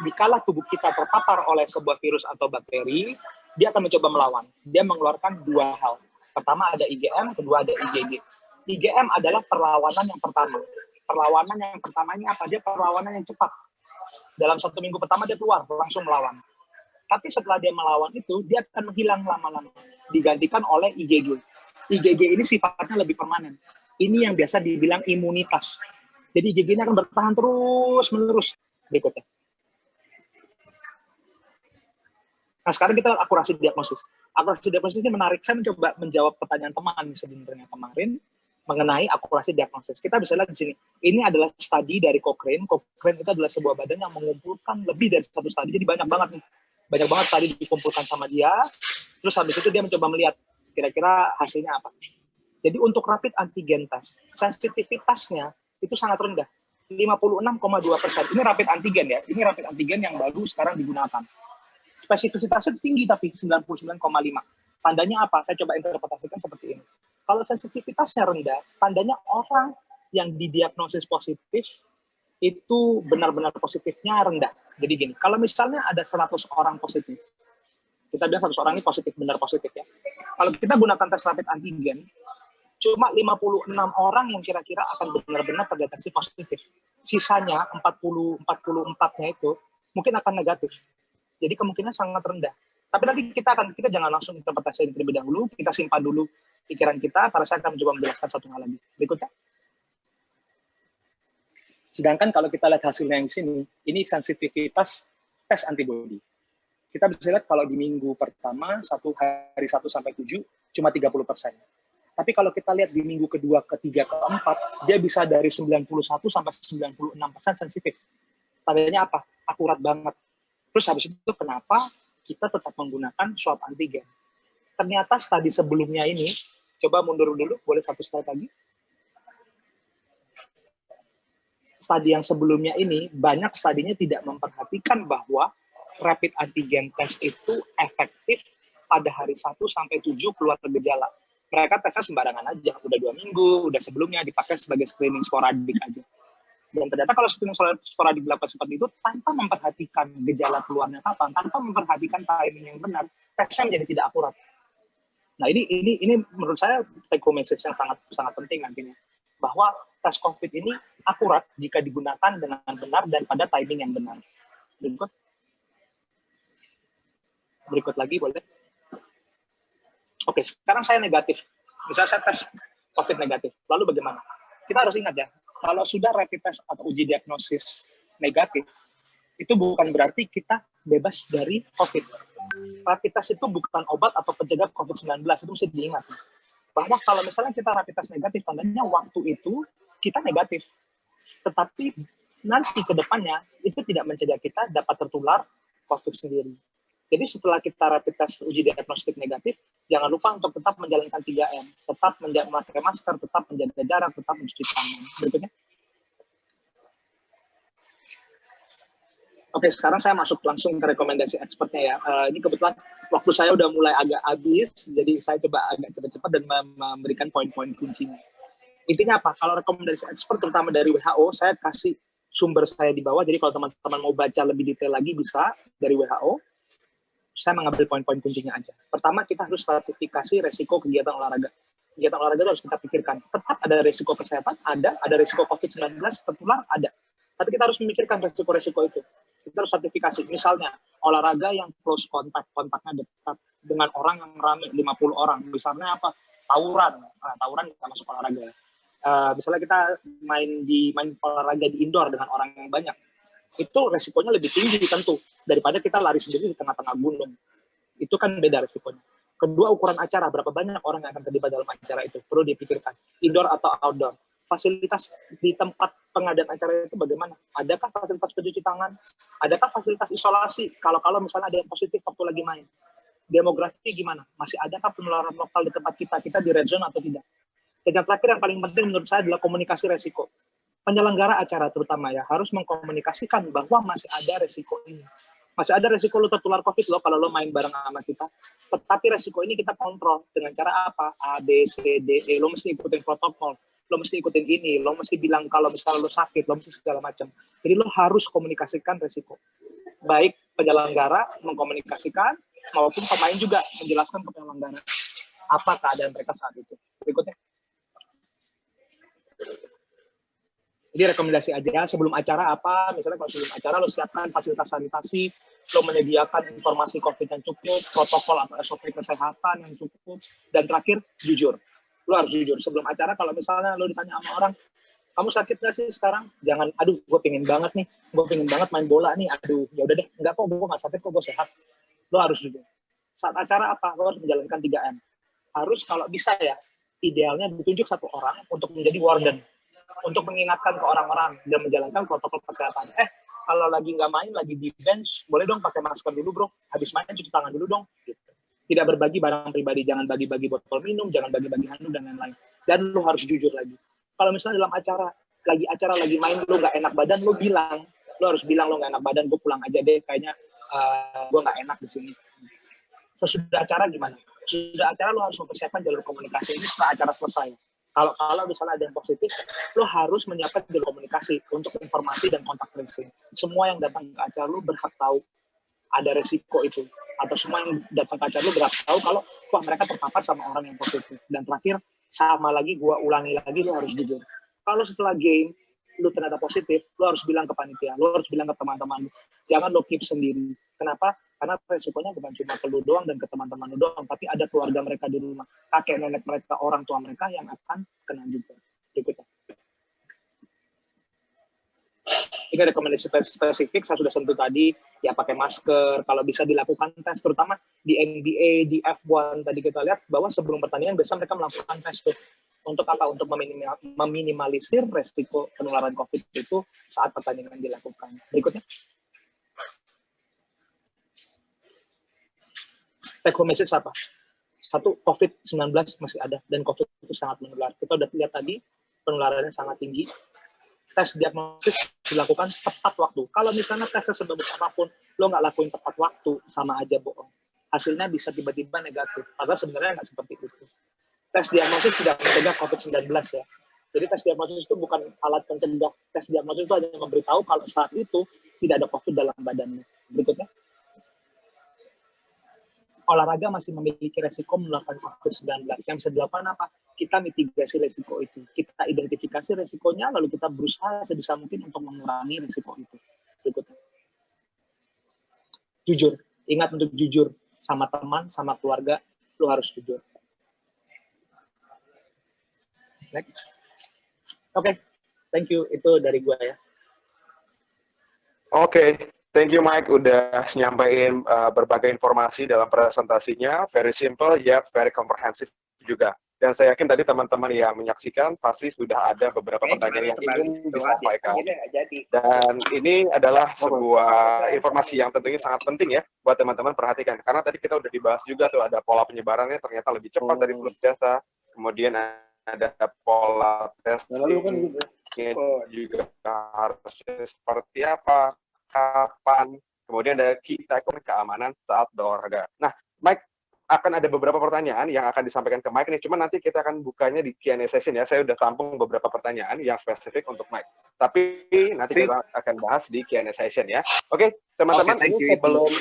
dikala tubuh kita terpapar oleh sebuah virus atau bakteri, dia akan mencoba melawan. Dia mengeluarkan dua hal. Pertama ada IgM, kedua ada IgG. IgM adalah perlawanan yang pertama. Perlawanan yang pertama ini apa? Dia perlawanan yang cepat. Dalam 1 minggu pertama dia keluar, langsung melawan. Tapi setelah dia melawan itu, dia akan menghilang lama-lama. Digantikan oleh IgG. IgG ini sifatnya lebih permanen. Ini yang biasa dibilang imunitas. Jadi IgG-nya akan bertahan terus-menerus. Berikutnya. Nah, sekarang kita lihat akurasi diagnosis. Akurasi diagnosis ini menarik. Saya mencoba menjawab pertanyaan teman sebenarnya kemarin mengenai akurasi diagnosis. Kita bisa lihat di sini. Ini adalah studi dari Cochrane. Cochrane itu adalah sebuah badan yang mengumpulkan lebih dari satu studi. Jadi banyak banget nih. Banyak banget tadi dikumpulkan sama dia. Terus habis itu dia mencoba melihat kira-kira hasilnya apa. Jadi untuk rapid antigen test, sensitivitasnya itu sangat rendah. 56,2%. Ini rapid antigen ya. Ini rapid antigen yang baru sekarang digunakan. Spesifisitasnya tinggi tapi 99,5. Tandanya apa? Saya coba interpretasikan seperti ini. Kalau sensitivitasnya rendah, tandanya orang yang didiagnosis positif itu benar-benar positifnya rendah. Jadi gini, kalau misalnya ada 100 orang positif, kita bilang 100 orang ini positif, benar positif ya. Kalau kita gunakan tes rapid antigen, cuma 56 orang yang kira-kira akan benar-benar terdeteksi positif. Sisanya 44-nya itu mungkin akan negatif. Jadi kemungkinan sangat rendah. Tapi nanti kita jangan langsung interpretasi terlebih dahulu, kita simpan dulu pikiran kita, karena saya akan mencoba menjelaskan satu hal lagi. Berikutnya. Sedangkan kalau kita lihat hasilnya yang di sini, ini sensitivitas tes antibodi. Kita bisa lihat kalau di minggu pertama, hari 1 sampai 7, cuma 30%. Tapi kalau kita lihat di minggu kedua, ketiga, keempat, dia bisa dari 91 sampai 96% sensitif. Tandanya apa? Akurat banget. Terus habis itu kenapa kita tetap menggunakan swab antigen? Ternyata studi sebelumnya ini, coba mundur dulu, boleh satu slide lagi. Studi yang sebelumnya ini, banyak studinya tidak memperhatikan bahwa rapid antigen test itu efektif pada hari 1 sampai 7 keluar gejala. Mereka tesnya sembarangan aja, udah 2 minggu, udah sebelumnya dipakai sebagai screening sporadik aja. Dan ternyata kalau screening sporadik dilakukan seperti itu, tanpa memperhatikan gejala keluarnya kapan, tanpa memperhatikan timing yang benar, tesnya menjadi tidak akurat. Nah ini menurut saya take home message yang sangat penting nantinya, bahwa tes COVID ini akurat jika digunakan dengan benar dan pada timing yang benar. Berikut lagi boleh. Oke, sekarang saya negatif. Misalnya saya tes COVID negatif. Lalu bagaimana? Kita harus ingat ya, kalau sudah rapid test atau uji diagnosis negatif, itu bukan berarti kita bebas dari COVID. Rapid test itu bukan obat atau pencegah COVID-19, itu mesti diingat. Bahwa kalau misalnya kita rapid test negatif, tandanya waktu itu kita negatif. Tetapi nanti ke depannya, itu tidak mencegah kita dapat tertular COVID sendiri. Jadi setelah kita rapid test uji diagnostik negatif, jangan lupa untuk tetap menjalankan 3M. Tetap memakai masker, tetap menjaga jarak, tetap mencuci tangan. Berikutnya. Oke, sekarang saya masuk langsung ke rekomendasi expertnya ya. Ini kebetulan waktu saya udah mulai agak habis, jadi saya coba agak cepat-cepat dan memberikan poin-poin kuncinya. Intinya apa? Kalau rekomendasi expert, terutama dari WHO, saya kasih sumber saya di bawah, jadi kalau teman-teman mau baca lebih detail lagi bisa dari WHO. Saya mengambil poin-poin kuncinya aja. Pertama, kita harus stratifikasi resiko kegiatan olahraga. Kegiatan olahraga itu harus kita pikirkan. Tetap ada resiko kesehatan, ada resiko COVID-19, tertular, ada. Tapi kita harus memikirkan resiko-resiko itu. Kita harus stratifikasi. Misalnya, olahraga yang close kontaknya dekat dengan orang yang ramai, 50 orang. Misalnya apa? Tawuran. Tawuran kita masuk olahraga. Misalnya kita main olahraga di indoor dengan orang yang banyak. Itu resikonya lebih tinggi tentu daripada kita lari sendiri di tengah-tengah gunung. Itu kan beda resikonya. Kedua, ukuran acara, berapa banyak orang yang akan terlibat dalam acara itu perlu dipikirkan, indoor atau outdoor. Fasilitas di tempat pengadaan acara itu bagaimana? Adakah fasilitas pencuci tangan? Adakah fasilitas isolasi kalau misalnya ada yang positif waktu lagi main? Demografi gimana? Masih adakah penularan lokal di tempat kita di red zone atau tidak? Dan yang terakhir yang paling penting menurut saya adalah komunikasi resiko. Penyelenggara acara terutama ya harus mengkomunikasikan bahwa masih ada resiko ini. Masih ada resiko lo tertular COVID lo kalau lo main bareng sama kita. Tetapi resiko ini kita kontrol dengan cara apa? A, B, C, D, E. Lo mesti ikutin protokol. Lo mesti ikutin ini. Lo mesti bilang kalau misalnya lo sakit. Lo mesti segala macam. Jadi lo harus komunikasikan resiko. Baik penyelenggara mengkomunikasikan maupun pemain juga menjelaskan ke penyelenggara apa keadaan mereka saat itu. Berikutnya. Jadi rekomendasi aja sebelum acara apa, misalnya kalau sebelum acara lo siapkan fasilitas sanitasi, lo menyediakan informasi COVID yang cukup, protokol atau SOP kesehatan yang cukup, dan terakhir jujur. Lu harus jujur. Sebelum acara kalau misalnya lu ditanya sama orang, kamu sakit gak sih sekarang? Jangan, aduh gue pengen banget nih, gue pengen banget main bola nih, aduh ya udah deh, enggak kok, gue gak sakit kok, gue sehat. Lo harus jujur. Saat acara apa? Lo harus menjalankan 3M. Harus kalau bisa ya, idealnya ditunjuk satu orang untuk menjadi warden, untuk mengingatkan ke orang-orang dan menjalankan protokol kesehatan. Kalau lagi nggak main, lagi di bench, boleh dong pakai masker dulu bro, habis main cuci tangan dulu dong. Gitu. Tidak berbagi barang pribadi, jangan bagi-bagi botol minum, jangan bagi-bagi handuk dan lain-lain. Dan lo harus jujur lagi. Kalau misalnya dalam acara lagi main, lo nggak enak badan, lo bilang, lo harus bilang lo nggak enak badan, gue pulang aja deh, kayaknya gue nggak enak di sini. Sesudah acara gimana? Sudah acara lo harus mempersiapkan jalur komunikasi ini setelah acara selesai. Kalau misalnya ada yang positif, lo harus menyiapkan jalur komunikasi untuk informasi dan kontak tracing. Semua yang datang ke acara lo berhak tahu ada resiko itu. Atau semua yang datang ke acara lo berhak tahu kalau wah mereka terpapar sama orang yang positif. Dan terakhir, sama lagi, gua ulangi lagi, lo harus jujur. Kalau setelah game, lo ternyata positif, lo harus bilang ke panitia, lo harus bilang ke teman-teman lo. Jangan lo keep sendiri. Kenapa? Karena resikonya bukan cuma ke lu doang dan ke teman-teman lu doang, tapi ada keluarga mereka di rumah, kakek nenek mereka, orang tua mereka yang akan kena juga. Berikutnya. Ini rekomendasi spesifik, saya sudah sentuh tadi, ya pakai masker, kalau bisa dilakukan tes, terutama di NBA, di F1, tadi kita lihat bahwa sebelum pertandingan biasa mereka melakukan tes tuh. Untuk apa? Untuk meminimalisir resiko penularan COVID itu saat pertandingan dilakukan. Berikutnya. Take home message apa? Satu, COVID-19 masih ada dan COVID itu sangat menular. Kita udah lihat tadi penularannya sangat tinggi. Tes diagnosis dilakukan tepat waktu. Kalau misalnya tesnya sebagus apapun, lo nggak lakuin tepat waktu, sama aja bohong. Hasilnya bisa tiba-tiba negatif. Padahal sebenarnya nggak seperti itu. Tes diagnosis tidak mencegah COVID-19 ya. Jadi tes diagnosis itu bukan alat pencegah. Tes diagnosis itu hanya memberitahu kalau saat itu tidak ada COVID dalam badannya. Berikutnya. Olahraga masih memiliki resiko menularkan COVID-19. Yang bisa dilakukan apa? Kita mitigasi resiko itu. Kita identifikasi resikonya, lalu kita berusaha sebisa mungkin untuk mengurangi resiko itu. Berikutnya. Jujur. Ingat untuk jujur. Sama teman, sama keluarga, lo harus jujur. Next. Oke. Thank you. Itu dari gue ya. Oke. Thank you Mike udah nyampaikan berbagai informasi dalam presentasinya, very simple yet very comprehensive juga. Dan saya yakin tadi teman-teman yang menyaksikan pasti sudah ada beberapa pertanyaan yang ingin disampaikan. Dan ini adalah sebuah informasi yang tentunya sangat penting ya buat teman-teman perhatikan. Karena tadi kita udah dibahas juga tuh ada pola penyebarannya ternyata lebih cepat dari flu biasa. Kemudian ada pola testing juga harusnya seperti apa, kapan, kemudian ada key takeaway keamanan saat berolahraga. Nah, Mike, akan ada beberapa pertanyaan yang akan disampaikan ke Mike nih, cuma nanti kita akan bukanya di Q&A session ya. Saya udah tampung beberapa pertanyaan yang spesifik untuk Mike. Tapi nanti kita akan bahas di Q&A session ya. Oke, teman-teman, ini sebelum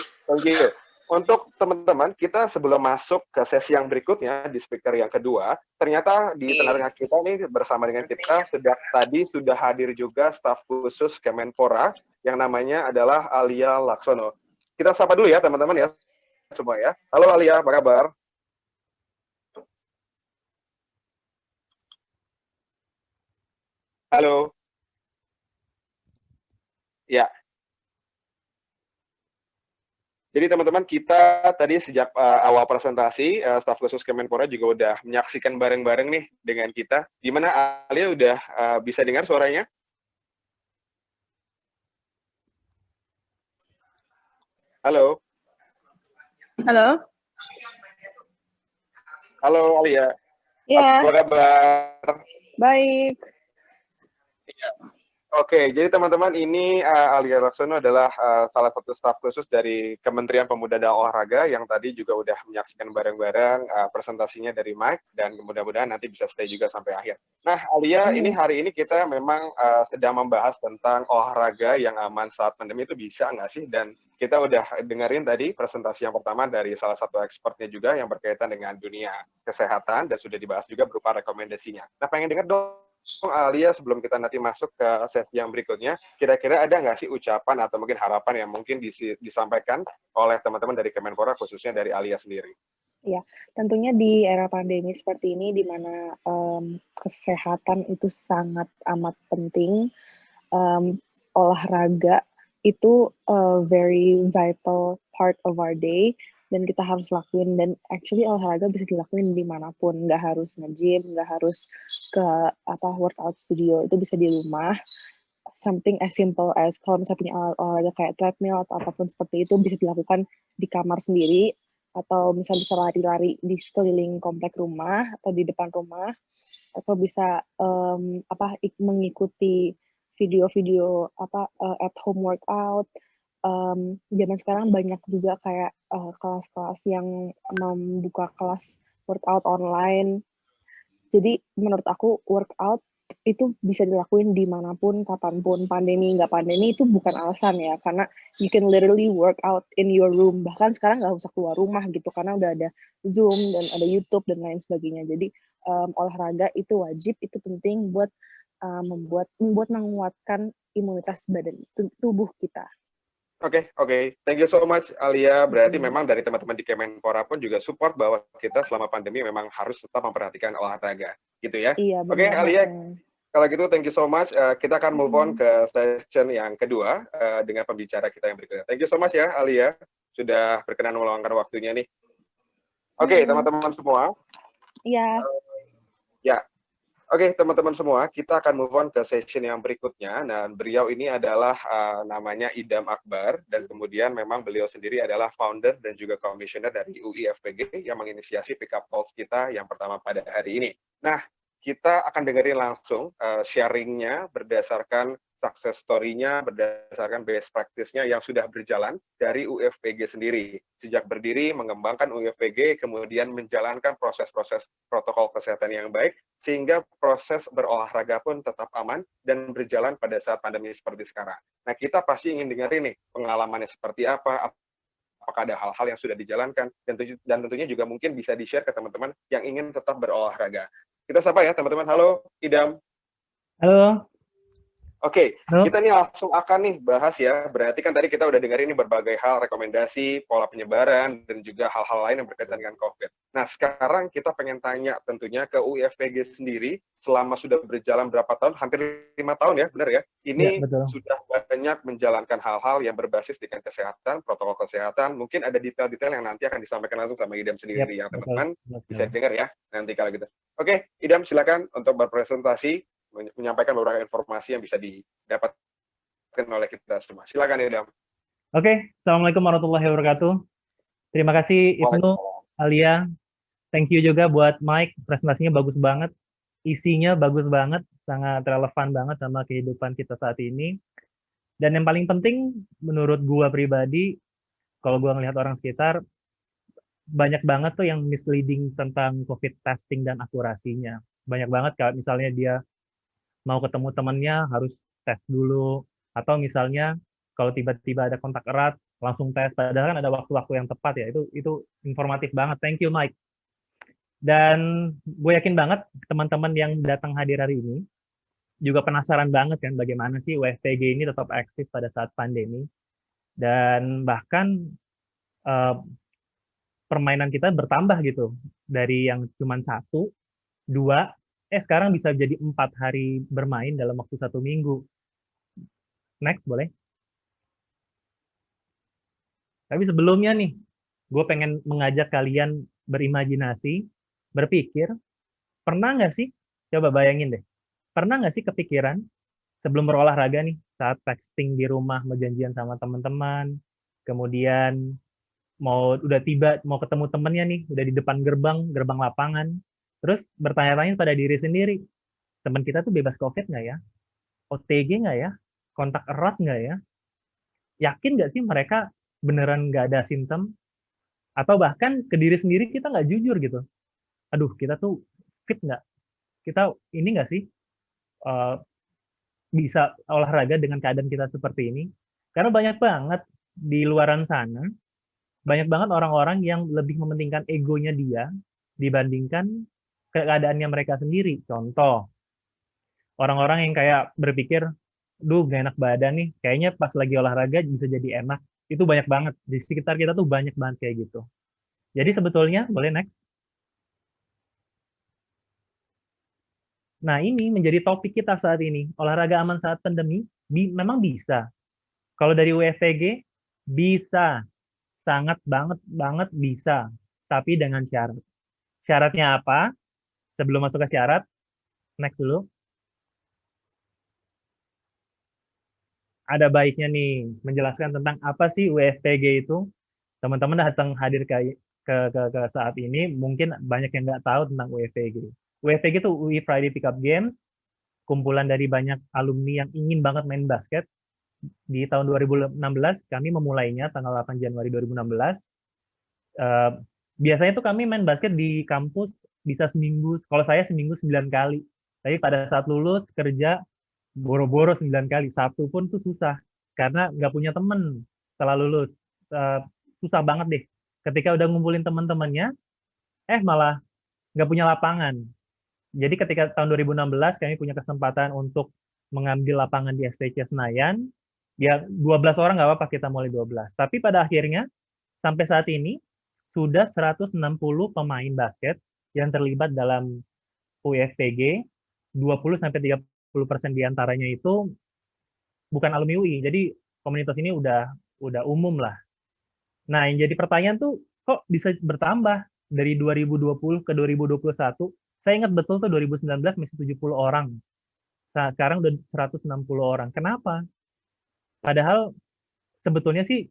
untuk teman-teman, kita sebelum masuk ke sesi yang berikutnya di speaker yang kedua, ternyata di tengah-tengah kita nih bersama dengan kita sejak tadi sudah hadir juga staf khusus Kemenpora yang namanya adalah Alia Laksono. Kita sapa dulu ya teman-teman ya semua ya. Halo Alia, apa kabar? Halo. Ya. Jadi teman-teman, kita tadi sejak awal presentasi, staf khusus Kemenpora juga udah menyaksikan bareng-bareng nih dengan kita. Gimana Alia udah bisa dengar suaranya? Halo. Halo. Halo Alia. Ya. Apa kabar? Baik. Ya. Oke, jadi teman-teman ini Alia Laksono adalah salah satu staf khusus dari Kementerian Pemuda dan Olahraga yang tadi juga udah menyaksikan bareng-bareng presentasinya dari Mike dan mudah-mudahan nanti bisa stay juga sampai akhir. Nah, Alia, ini hari ini kita memang sedang membahas tentang olahraga yang aman saat pandemi itu bisa nggak sih? Dan kita udah dengerin tadi presentasi yang pertama dari salah satu expertnya juga yang berkaitan dengan dunia kesehatan dan sudah dibahas juga berupa rekomendasinya. Nah, pengen dengar dong Alia sebelum kita nanti masuk ke sesi yang berikutnya, kira-kira ada nggak sih ucapan atau mungkin harapan yang mungkin disampaikan oleh teman-teman dari Kemenpora khususnya dari Alia sendiri? Ya, tentunya di era pandemi seperti ini, di mana kesehatan itu sangat amat penting, olahraga itu very vital part of our day, dan kita harus lakuin. Dan actually olahraga bisa dilakuin dimanapun, nggak harus nge-gym, nggak harus ke workout studio, itu bisa di rumah. Something as simple as kalau misalnya punya olahraga kayak treadmill atau apapun seperti itu bisa dilakukan di kamar sendiri, atau misalnya bisa lari-lari di sekeliling komplek rumah atau di depan rumah, atau bisa mengikuti video-video at home workout. Zaman sekarang banyak juga kayak kelas-kelas yang membuka kelas workout online. Jadi menurut aku workout itu bisa dilakuin dimanapun, kapanpun. Pandemi nggak pandemi itu bukan alasan ya, karena you can literally work out in your room. Bahkan sekarang nggak usah keluar rumah gitu, karena udah ada Zoom dan ada YouTube dan lain sebagainya. Jadi olahraga itu wajib, itu penting buat membuat menguatkan imunitas badan tubuh kita. Oke. Thank you so much, Alia. Berarti memang dari teman-teman di Kemenpora pun juga support bahwa kita selama pandemi memang harus tetap memperhatikan olahraga, gitu ya? Iya, Oke, benar. Alia, kalau gitu thank you so much. Kita akan move on ke session yang kedua dengan pembicara kita yang berikutnya. Thank you so much ya, Alia, sudah berkenan meluangkan waktunya nih. Oke, teman-teman semua. Iya. Ya. Oke, teman-teman semua, kita akan move on ke session yang berikutnya. Nah, beliau ini adalah namanya Idam Akbar, dan kemudian memang beliau sendiri adalah founder dan juga commissioner dari UI FPG yang menginisiasi Pick Up Talks kita yang pertama pada hari ini. Nah, kita akan dengerin langsung sharingnya berdasarkan success story-nya, berdasarkan best practice-nya yang sudah berjalan dari UFPG sendiri. Sejak berdiri, mengembangkan UFPG, kemudian menjalankan proses-proses protokol kesehatan yang baik, sehingga proses berolahraga pun tetap aman dan berjalan pada saat pandemi seperti sekarang. Nah, kita pasti ingin dengerin nih pengalamannya seperti apa, apakah ada hal-hal yang sudah dijalankan, dan tentunya juga mungkin bisa di-share ke teman-teman yang ingin tetap berolahraga. Kita sapa ya teman-teman. Halo, Idam. Halo. Oke, kita nih langsung akan nih bahas ya. Berarti kan tadi kita udah dengerin ini berbagai hal, rekomendasi, pola penyebaran, dan juga hal-hal lain yang berkaitan dengan COVID. Nah, sekarang kita pengen tanya tentunya ke UIFPG sendiri, selama sudah berjalan berapa tahun, hampir 5 tahun ya, benar ya? Ini Ya, sudah banyak menjalankan hal-hal yang berbasis dengan kesehatan, protokol kesehatan, mungkin ada detail-detail yang nanti akan disampaikan langsung sama Idam sendiri, yang teman-teman bisa dengar ya, nanti kalau gitu. Oke, Idam silakan untuk berpresentasi, menyampaikan beberapa informasi yang bisa didapatkan oleh kita semua. Silakan Idam. Oke, Assalamualaikum warahmatullahi wabarakatuh. Terima kasih Ibnu, Alia. Thank you juga buat Mike, presentasinya bagus banget. Isinya bagus banget, sangat relevan banget sama kehidupan kita saat ini. Dan yang paling penting menurut gua pribadi, kalau gua ngelihat orang sekitar, banyak banget tuh yang misleading tentang COVID testing dan akurasinya. Banyak banget kalau misalnya dia mau ketemu temannya harus tes dulu, atau misalnya kalau tiba-tiba ada kontak erat langsung tes, padahal kan ada waktu-waktu yang tepat ya. Itu informatif banget. Thank you Mike. Dan gue yakin banget teman-teman yang datang hadir hari ini juga penasaran banget kan bagaimana sih UFPG ini tetap eksis pada saat pandemi, dan bahkan permainan kita bertambah gitu, dari yang cuma 1, 2, sekarang bisa jadi 4 hari bermain dalam waktu 1 minggu. Next, boleh? Tapi sebelumnya nih, gue pengen mengajak kalian berimajinasi, berpikir, pernah nggak sih, coba bayangin deh, pernah nggak sih kepikiran sebelum berolahraga nih, saat texting di rumah, mau janjian sama teman-teman, kemudian udah tiba, mau ketemu temennya nih, udah di depan gerbang lapangan, terus bertanya-tanya pada diri sendiri, teman kita tuh bebas COVID nggak ya? OTG nggak ya? Kontak erat nggak ya? Yakin nggak sih mereka beneran nggak ada simptom? Atau bahkan ke diri sendiri kita nggak jujur gitu. Aduh, kita tuh fit nggak? Kita ini nggak sih bisa olahraga dengan keadaan kita seperti ini? Karena banyak banget di luaran sana, banyak banget orang-orang yang lebih mementingkan egonya dia dibandingkan keadaannya mereka sendiri. Contoh, orang-orang yang kayak berpikir, duh gak enak badan nih, kayaknya pas lagi olahraga bisa jadi enak. Itu banyak banget. Di sekitar kita tuh banyak banget kayak gitu. Jadi sebetulnya, boleh next. Nah, ini menjadi topik kita saat ini. Olahraga aman saat pandemi memang bisa. Kalau dari WFPG, bisa. Sangat banget bisa. Tapi dengan syarat. Syaratnya apa? Sebelum masuk ke syarat, next dulu. Ada baiknya nih menjelaskan tentang apa sih WFPG itu. Teman-teman datang hadir ke saat ini, mungkin banyak yang nggak tahu tentang WFPG. WFPG itu UI Friday Pickup Games, kumpulan dari banyak alumni yang ingin banget main basket. Di tahun 2016, kami memulainya tanggal 8 Januari 2016. Biasanya tuh kami main basket di kampus bisa seminggu, kalau saya seminggu 9 kali. Tapi pada saat lulus, kerja, boro-boro 9 kali. Sabtu pun tuh susah, karena nggak punya temen setelah lulus. Susah banget deh. Ketika udah ngumpulin teman-temannya, malah nggak punya lapangan. Jadi ketika tahun 2016 kami punya kesempatan untuk mengambil lapangan di STC Senayan, ya 12 orang nggak apa-apa kita mulai 12. Tapi pada akhirnya sampai saat ini sudah 160 pemain basket yang terlibat dalam UFPG, 20-30% diantaranya itu bukan alumni UI. Jadi komunitas ini udah umum lah. Nah, yang jadi pertanyaan tuh kok bisa bertambah dari 2020 ke 2021? Saya ingat betul tuh 2019 masih 70 orang. Sekarang udah 160 orang. Kenapa? Padahal sebetulnya sih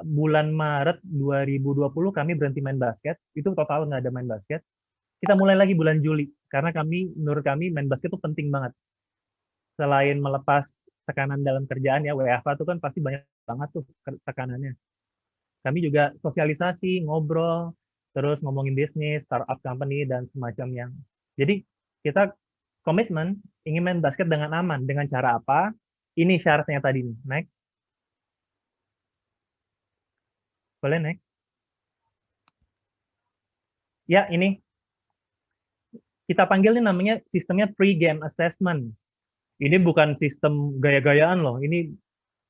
bulan Maret 2020 kami berhenti main basket. Itu total nggak ada main basket. Kita mulai lagi bulan Juli. Karena menurut kami main basket itu penting banget. Selain melepas tekanan dalam kerjaan ya, WFH itu kan pasti banyak banget tuh tekanannya. Kami juga sosialisasi, ngobrol, terus ngomongin bisnis, startup company, dan semacamnya. Jadi kita komitmen ingin main basket dengan aman. Dengan cara apa? Ini syaratnya tadi nih. Next. Boleh next. Ya, ini. Kita panggil ini namanya sistemnya pre-game assessment. Ini bukan sistem gaya-gayaan loh. Ini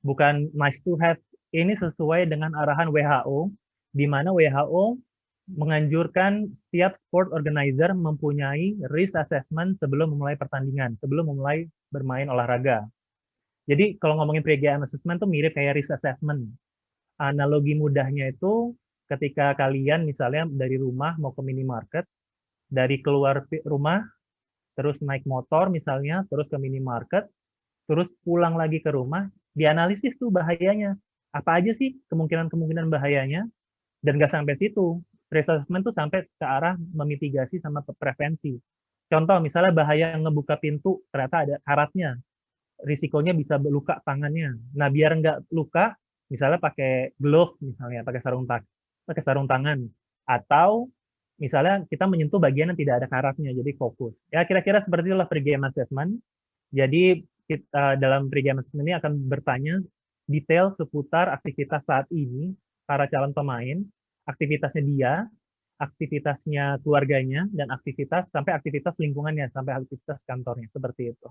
bukan nice to have. Ini sesuai dengan arahan WHO, di mana WHO menganjurkan setiap sport organizer mempunyai risk assessment sebelum memulai pertandingan, sebelum memulai bermain olahraga. Jadi kalau ngomongin pre-game assessment tuh mirip kayak risk assessment. Analogi mudahnya itu ketika kalian misalnya dari rumah mau ke minimarket, dari keluar rumah, terus naik motor misalnya, terus ke minimarket, terus pulang lagi ke rumah, dianalisis tuh bahayanya. Apa aja sih kemungkinan-kemungkinan bahayanya, dan nggak sampai situ. Risk assessment tuh sampai ke arah memitigasi sama prevensi. Contoh, misalnya bahaya ngebuka pintu, ternyata ada karatnya. Risikonya bisa luka tangannya. Nah, biar nggak luka, misalnya pakai glove, misalnya pakai sarung tangan. Atau misalnya kita menyentuh bagian yang tidak ada karatnya, jadi fokus. Ya, kira-kira seperti itulah pre-game assessment. Jadi, dalam pre-game assessment ini akan bertanya detail seputar aktivitas saat ini, para calon pemain, aktivitasnya dia, aktivitasnya keluarganya, dan sampai aktivitas lingkungannya, sampai aktivitas kantornya, seperti itu.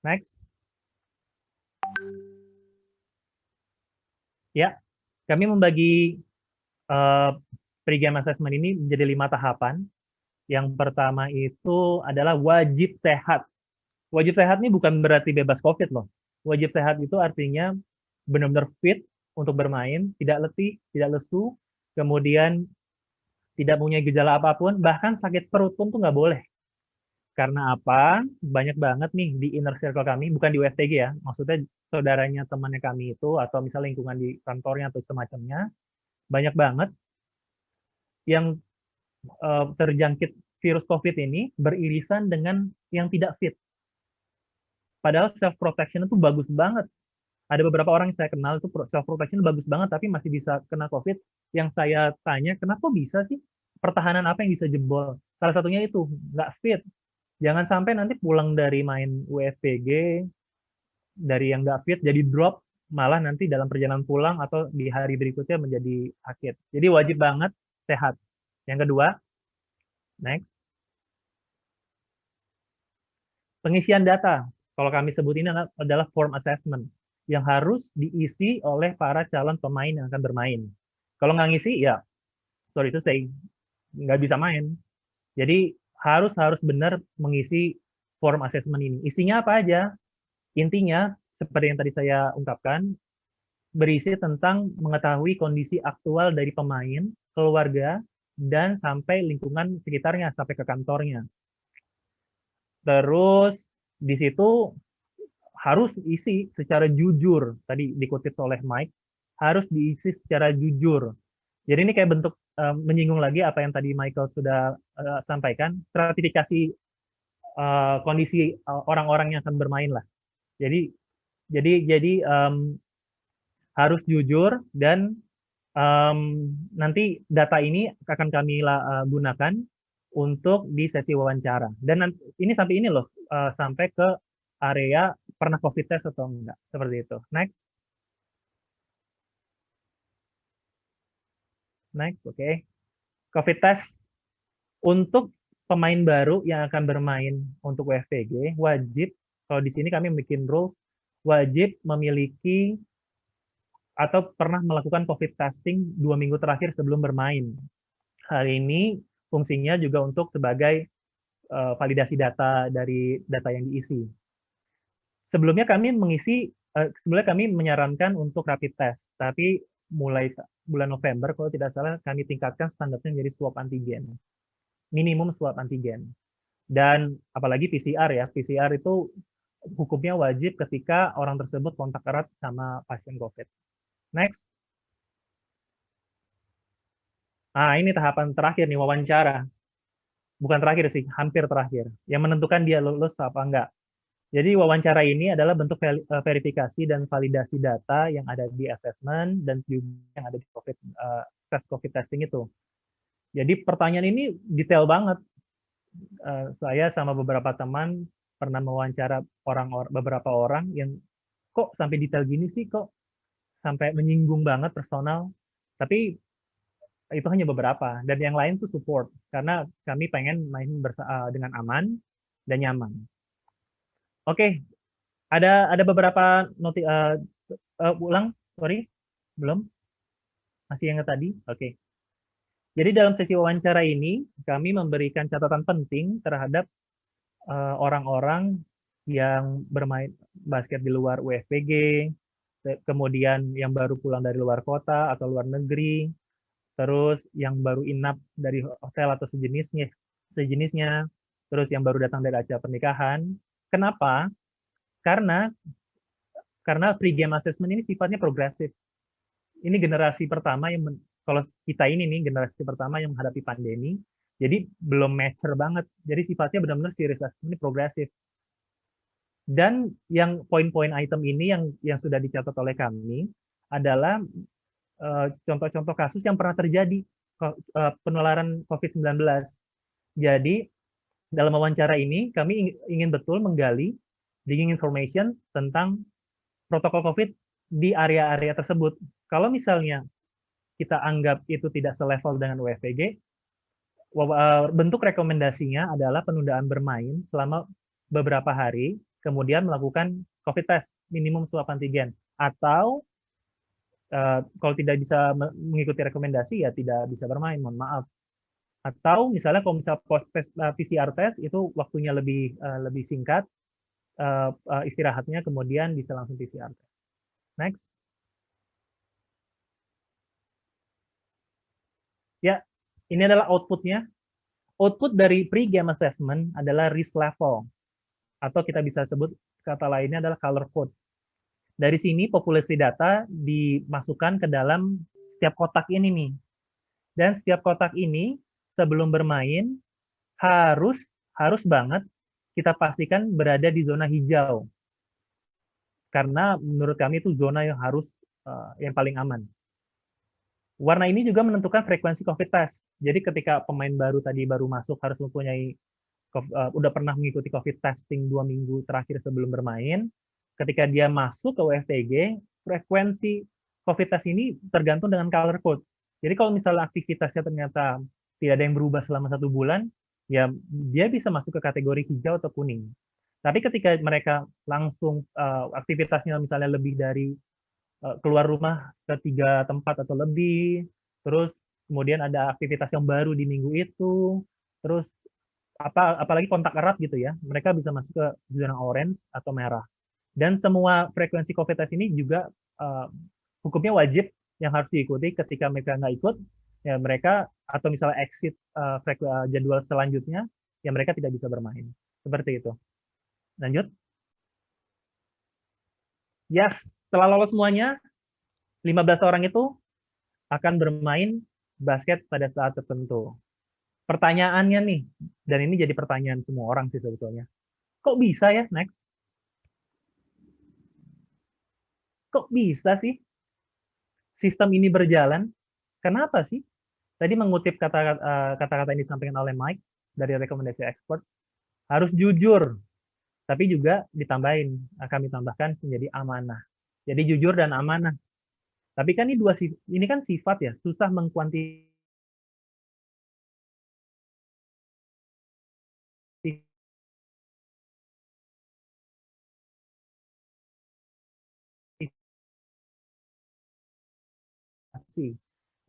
Next. Ya, kami membagi pre-game assessment ini menjadi 5 tahapan. Yang pertama itu adalah wajib sehat. Wajib sehat ini bukan berarti bebas COVID loh. Wajib sehat itu artinya benar-benar fit untuk bermain, tidak letih, tidak lesu, kemudian tidak punya gejala apapun, bahkan sakit perut pun tuh nggak boleh. Karena apa? Banyak banget nih di inner circle kami, bukan di UFTG ya, maksudnya saudaranya, temannya kami itu, atau misalnya lingkungan di kantornya atau semacamnya, banyak banget yang terjangkit virus COVID ini beririsan dengan yang tidak fit. Padahal self-protection itu bagus banget. Ada beberapa orang yang saya kenal itu self-protection bagus banget, tapi masih bisa kena COVID. Yang saya tanya, kenapa bisa sih? Pertahanan apa yang bisa jebol? Salah satunya itu, nggak fit. Jangan sampai nanti pulang dari main WFPG, dari yang nggak fit, jadi drop, malah nanti dalam perjalanan pulang atau di hari berikutnya menjadi sakit. Jadi wajib banget sehat. Yang kedua, next. Pengisian data. Kalau kami sebut ini adalah form assessment yang harus diisi oleh para calon pemain yang akan bermain. Kalau nggak ngisi, ya sorry to say, nggak bisa main. Jadi harus benar mengisi form assessment ini. Isinya apa aja? Intinya, seperti yang tadi saya ungkapkan, berisi tentang mengetahui kondisi aktual dari pemain, keluarga, dan sampai lingkungan sekitarnya, sampai ke kantornya. Terus di situ harus isi secara jujur. Tadi dikutip oleh Mike, harus diisi secara jujur. Jadi ini kayak bentuk menyinggung lagi apa yang tadi Michael sudah sampaikan, stratifikasi kondisi orang-orang yang akan bermain lah. Jadi harus jujur dan nanti data ini akan kami gunakan untuk di sesi wawancara. Dan ini sampai ini loh, sampai ke area pernah COVID test atau enggak, seperti itu. Next, oke. Okay. COVID test untuk pemain baru yang akan bermain untuk WFPG wajib, kalau di sini kami bikin rule, wajib memiliki atau pernah melakukan COVID testing 2 minggu terakhir sebelum bermain. Hal ini fungsinya juga untuk sebagai validasi data dari data yang diisi. Sebelumnya kami sebelumnya kami menyarankan untuk rapid test, tapi mulai bulan November kalau tidak salah kami tingkatkan standarnya menjadi swab antigen, minimum swab antigen. Dan apalagi PCR ya, PCR itu hukumnya wajib ketika orang tersebut kontak erat sama pasien COVID. Next. Nah, ini tahapan terakhir nih, wawancara. Bukan terakhir sih, hampir terakhir. Yang menentukan dia lulus apa enggak. Jadi wawancara ini adalah bentuk verifikasi dan validasi data yang ada di assessment dan juga yang ada di tes COVID testing itu. Jadi pertanyaan ini detail banget. Saya sama beberapa teman pernah mewawancara beberapa orang yang kok sampai detail gini sih, kok sampai menyinggung banget personal. Tapi itu hanya beberapa, dan yang lain tuh support karena kami pengen main dengan aman dan nyaman. Oke, ada beberapa ulang, sorry, belum, masih yang tadi. Oke. Jadi dalam sesi wawancara ini kami memberikan catatan penting terhadap orang-orang yang bermain basket di luar UFPG, kemudian yang baru pulang dari luar kota atau luar negeri, terus yang baru inap dari hotel atau sejenisnya, terus yang baru datang dari acara pernikahan. Kenapa? Karena pre-game assessment ini sifatnya progresif. Ini generasi pertama yang, kalau kita ini nih, generasi pertama yang menghadapi pandemi, jadi belum mature banget. Jadi sifatnya benar-benar serious assessment ini progresif. Dan yang poin-poin item ini yang sudah dicatat oleh kami adalah contoh-contoh kasus yang pernah terjadi penularan COVID-19. Jadi dalam wawancara ini kami ingin betul menggali digging information tentang protokol COVID di area-area tersebut. Kalau misalnya kita anggap itu tidak selevel dengan UFPG, bentuk rekomendasinya adalah penundaan bermain selama beberapa hari, kemudian melakukan COVID test minimum swab antigen, atau kalau tidak bisa mengikuti rekomendasi ya tidak bisa bermain, mohon maaf. Atau misalnya kalau misal PCR test itu waktunya lebih singkat, istirahatnya kemudian bisa langsung PCR test. Next. Ya, ini adalah outputnya. Output dari pre-game assessment adalah risk level, atau kita bisa sebut kata lainnya adalah color code. Dari sini populasi data dimasukkan ke dalam setiap kotak ini nih. Dan setiap kotak ini sebelum bermain harus banget kita pastikan berada di zona hijau. Karena menurut kami itu zona yang harus yang paling aman. Warna ini juga menentukan frekuensi COVID test. Jadi ketika pemain baru tadi baru masuk harus mempunyai udah pernah mengikuti COVID testing 2 minggu terakhir sebelum bermain. Ketika dia masuk ke UFPG, frekuensi COVID test ini tergantung dengan color code. Jadi kalau misalnya aktivitasnya ternyata tidak ada yang berubah selama 1 bulan, ya dia bisa masuk ke kategori hijau atau kuning. Tapi ketika mereka langsung aktivitasnya misalnya lebih dari keluar rumah ke 3 tempat atau lebih, terus kemudian ada aktivitas yang baru di minggu itu, terus apalagi kontak erat gitu ya, mereka bisa masuk ke zona orange atau merah. Dan semua frekuensi COVID test ini juga hukumnya wajib yang harus diikuti. Ketika mereka nggak ikut, ya mereka atau misalnya exit jadwal selanjutnya, ya mereka tidak bisa bermain. Seperti itu. Lanjut. Yes, setelah lolos semuanya, 15 orang itu akan bermain basket pada saat tertentu. Pertanyaannya nih, dan ini jadi pertanyaan semua orang sih sebetulnya. Kok bisa ya, next? Kok bisa sih sistem ini berjalan? Kenapa sih? Tadi mengutip kata-kata yang disampaikan oleh Mike dari rekomendasi expert, harus jujur, tapi juga ditambahin, kami tambahkan menjadi amanah. Jadi jujur dan amanah. Tapi kan ini kan sifat ya, susah mengkuantifikasi.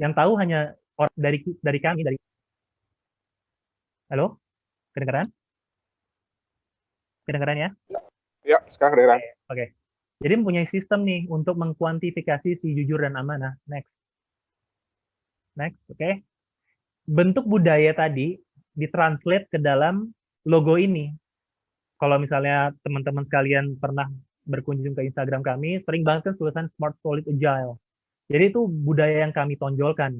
Yang tahu hanya orang dari kami, dari halo, kedengaran? Kedengaran ya? Ya, sekarang kedengaran. Oke. Jadi mempunyai sistem nih untuk mengkuantifikasi si jujur dan amanah. Next. Next, oke. Bentuk budaya tadi ditranslate ke dalam logo ini. Kalau misalnya teman-teman sekalian pernah berkunjung ke Instagram kami, sering banget kan tulisan Smart, Solid, Agile. Jadi itu budaya yang kami tonjolkan.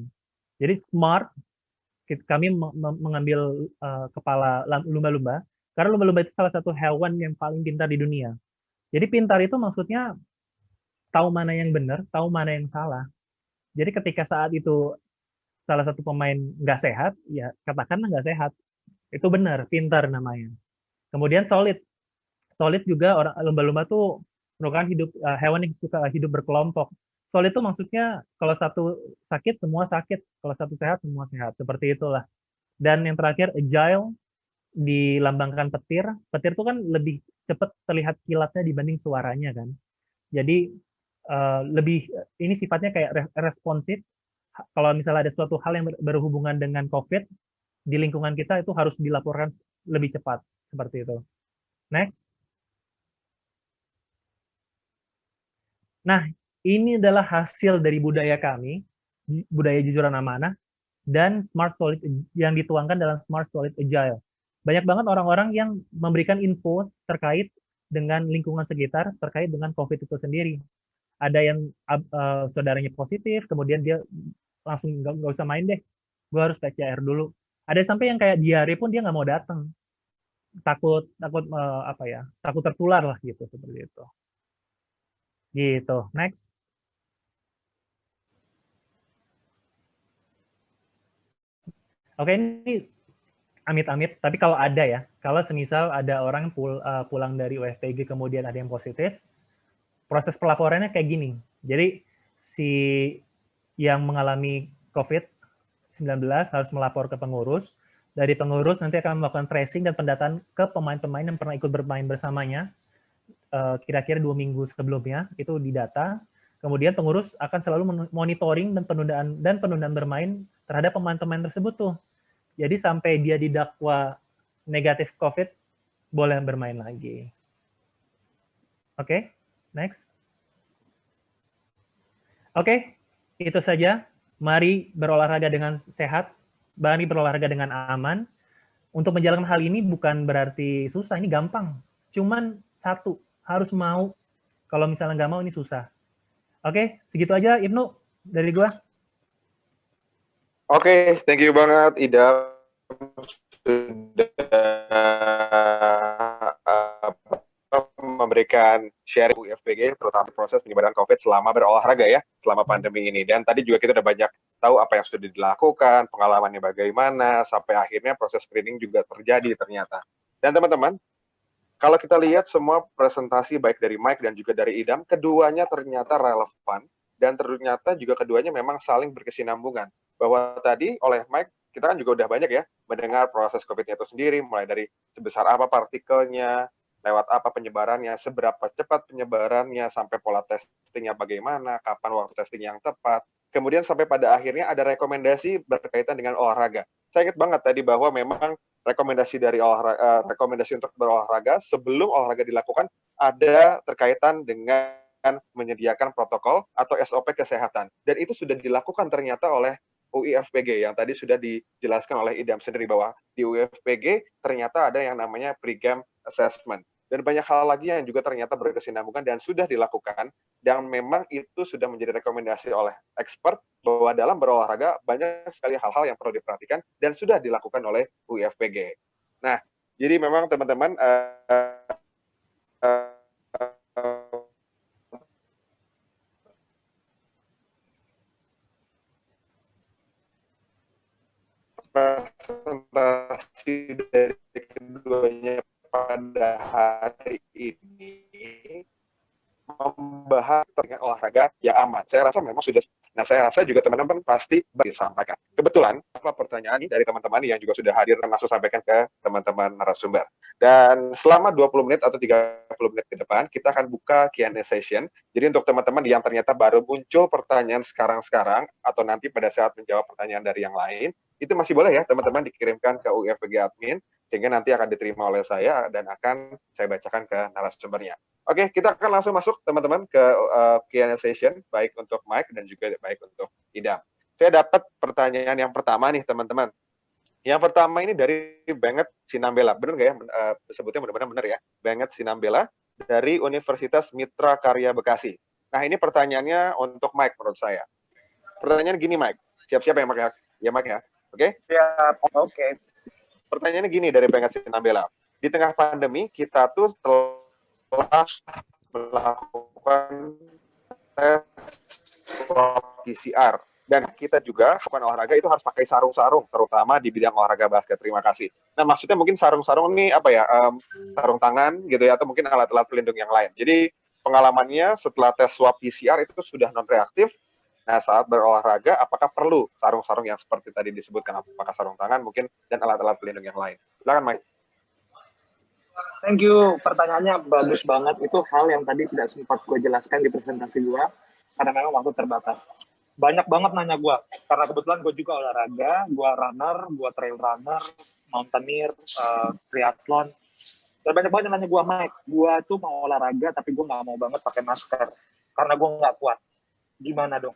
Jadi smart, kami mengambil kepala lumba-lumba, karena lumba-lumba itu salah satu hewan yang paling pintar di dunia. Jadi pintar itu maksudnya tahu mana yang benar, tahu mana yang salah. Jadi ketika saat itu salah satu pemain nggak sehat, ya katakanlah nggak sehat. Itu benar, pintar namanya. Kemudian solid. Solid juga orang lumba-lumba tuh merupakan hewan yang suka hidup berkelompok. Solid itu maksudnya kalau satu sakit semua sakit, kalau satu sehat semua sehat. Seperti itulah. Dan yang terakhir agile dilambangkan petir. Petir itu kan lebih cepat terlihat kilatnya dibanding suaranya kan. Jadi lebih ini sifatnya kayak responsif. Kalau misalnya ada suatu hal yang berhubungan dengan COVID di lingkungan kita itu harus dilaporkan lebih cepat seperti itu. Next. Nah, ini adalah hasil dari budaya kami, budaya jujur dan amanah, dan Smart Solid yang dituangkan dalam Smart Solid Agile. Banyak banget orang-orang yang memberikan info terkait dengan lingkungan sekitar, terkait dengan COVID itu sendiri. Ada yang saudaranya positif, kemudian dia langsung nggak usah main deh, gue harus PCR dulu. Ada sampai yang kayak diare pun dia nggak mau datang, takut takut tertular lah gitu, seperti itu. Gitu. Next. Oke, ini amit-amit, tapi kalau ada ya, kalau semisal ada orang pulang dari UFPG kemudian ada yang positif, proses pelaporannya kayak gini. Jadi si yang mengalami COVID-19 harus melapor ke pengurus. Dari pengurus nanti akan melakukan tracing dan pendataan ke pemain-pemain yang pernah ikut bermain bersamanya, kira-kira 2 minggu sebelumnya, itu didata. Kemudian pengurus akan selalu monitoring dan penundaan bermain terhadap pemain-pemain tersebut tuh. Jadi sampai dia didakwa negatif COVID, boleh bermain lagi. Oke, next. Oke, itu saja. Mari berolahraga dengan sehat, mari berolahraga dengan aman. Untuk menjalankan hal ini bukan berarti susah, ini gampang. Cuman satu, harus mau. Kalau misalnya nggak mau, ini susah. Oke, segitu aja Ibnu dari gua. Oke, thank you banget Ida sudah memberikan sharing UFPG terutama proses penyebaran COVID selama berolahraga ya, selama pandemi ini. Dan tadi juga kita udah banyak tahu apa yang sudah dilakukan, pengalamannya bagaimana, sampai akhirnya proses screening juga terjadi ternyata. Dan teman-teman, kalau kita lihat semua presentasi baik dari Mike dan juga dari Idam, keduanya ternyata relevan dan ternyata juga keduanya memang saling berkesinambungan. Bahwa tadi oleh Mike, kita kan juga udah banyak ya mendengar proses COVID-nya itu sendiri, mulai dari sebesar apa partikelnya, lewat apa penyebarannya, seberapa cepat penyebarannya, sampai pola testingnya bagaimana, kapan waktu testing yang tepat, kemudian sampai pada akhirnya ada rekomendasi berkaitan dengan olahraga. Saya ingat banget tadi bahwa memang rekomendasi dari rekomendasi untuk berolahraga sebelum olahraga dilakukan ada terkaitan dengan menyediakan protokol atau SOP kesehatan. Dan itu sudah dilakukan ternyata oleh UIFPG yang tadi sudah dijelaskan oleh Idam sendiri bahwa di UIFPG ternyata ada yang namanya pre-game assessment. Dan banyak hal lagi yang juga ternyata berkesinambungan dan sudah dilakukan, dan memang itu sudah menjadi rekomendasi oleh expert bahwa dalam berolahraga banyak sekali hal-hal yang perlu diperhatikan dan sudah dilakukan oleh UIFPG. Nah, jadi memang teman-teman presentasi dari keduanya pada hari ini membahas tentang olahraga yang aman. Saya rasa memang sudah, saya rasa juga teman-teman pasti disampaikan. Kebetulan, apa pertanyaan ini dari teman-teman yang juga sudah hadir dan langsung sampaikan ke teman-teman narasumber. Dan selama 20 menit atau 30 menit ke depan, kita akan buka Q&A session. Jadi untuk teman-teman yang ternyata baru muncul pertanyaan sekarang-sekarang, atau nanti pada saat menjawab pertanyaan dari yang lain, itu masih boleh ya teman-teman dikirimkan ke UIFPG Admin, sehingga nanti akan diterima oleh saya dan akan saya bacakan ke narasumbernya. Oke, kita akan langsung masuk teman-teman ke Q&A session, baik untuk Mike dan juga baik untuk Idam. Saya dapat pertanyaan yang pertama nih teman-teman. Yang pertama ini dari Benget Sinambela, benar nggak ya? Sebutnya mudah-mudahan benar ya. Benget Sinambela dari Universitas Mitra Karya Bekasi. Nah ini pertanyaannya untuk Mike menurut saya. Pertanyaan gini Mike, siap-siap ya Mike ya? Ya Mike ya? Oke? Siap, oke. Pertanyaannya gini dari Benget Sinambela. Di tengah pandemi kita tuh telah melakukan tes PCR dan kita juga lakukan olahraga itu harus pakai sarung-sarung, terutama di bidang olahraga basket. Terima kasih. Nah maksudnya mungkin sarung-sarung ini apa ya, sarung tangan gitu ya, atau mungkin alat-alat pelindung yang lain. Jadi pengalamannya setelah tes swab PCR itu sudah non reaktif. Nah saat berolahraga apakah perlu sarung-sarung yang seperti tadi disebutkan, apakah sarung tangan mungkin dan alat-alat pelindung yang lain? Silakan Mike. Thank you, pertanyaannya bagus banget. Itu hal yang tadi tidak sempat gue jelaskan di presentasi gue, karena memang waktu terbatas. Banyak banget nanya gue, karena kebetulan gue juga olahraga, gue runner, gue trail runner, mountaineer, triathlon. Dan banyak banget nanya gue, Mike, gue tuh mau olahraga, tapi gue nggak mau banget pakai masker, karena gue nggak kuat. Gimana dong?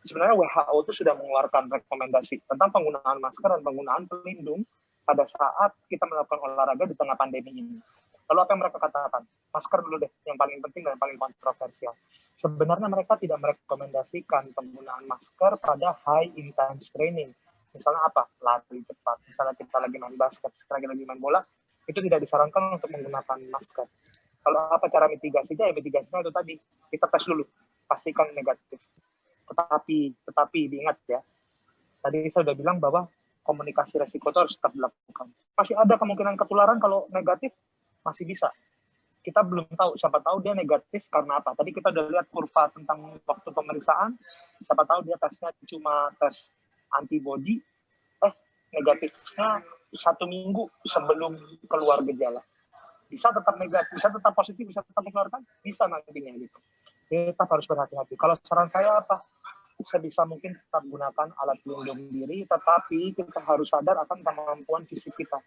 Sebenarnya WHO itu sudah mengeluarkan rekomendasi tentang penggunaan masker dan penggunaan pelindung pada saat kita melakukan olahraga di tengah pandemi ini. Lalu apa yang mereka katakan? Masker dulu deh, yang paling penting dan paling kontroversial. Sebenarnya mereka tidak merekomendasikan penggunaan masker pada high intense training. Misalnya apa? Lari cepat. Misalnya kita lagi main basket, lagi main bola, itu tidak disarankan untuk menggunakan masker. Kalau apa cara mitigasinya? Ya mitigasinya itu tadi, kita tes dulu, pastikan negatif. Tetapi diingat ya, tadi saya sudah bilang bahwa komunikasi resiko itu harus tetap dilakukan. Masih ada kemungkinan ketularan kalau negatif, masih bisa. Kita belum tahu, siapa tahu dia negatif karena apa. Tadi kita udah lihat kurva tentang waktu pemeriksaan, siapa tahu dia tesnya cuma tes antibody, negatifnya 1 minggu sebelum keluar gejala. Bisa tetap negatif, bisa tetap positif, bisa tetap mengeluarkan, bisa nantinya gitu. Kita harus berhati-hati. Kalau saran saya apa? Sebisa mungkin tetap gunakan alat pelindung diri, tetapi kita harus sadar akan kemampuan fisik kita.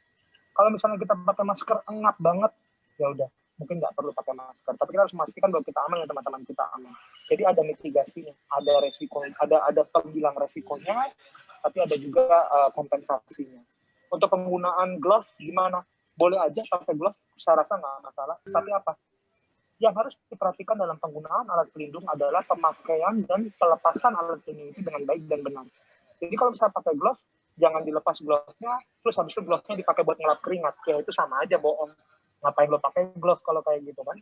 Kalau misalnya kita pakai masker engap banget, ya udah, mungkin nggak perlu pakai masker. Tapi kita harus memastikan bahwa kita aman dan teman-teman kita aman. Jadi ada mitigasinya, ada resiko, ada pembilang resikonya, tapi ada juga kompensasinya. Untuk penggunaan glove gimana? Boleh aja pakai glove, saya rasa nggak masalah. Tapi apa? Yang harus diperhatikan dalam penggunaan alat pelindung adalah pemakaian dan pelepasan alat pelindung itu dengan baik dan benar. Jadi kalau misalnya pakai glove, jangan dilepas glove-nya, terus habis itu glove-nya dipakai buat ngelap keringat. Ya itu sama aja bohong. Ngapain lo pakai glove kalau kayak gitu kan?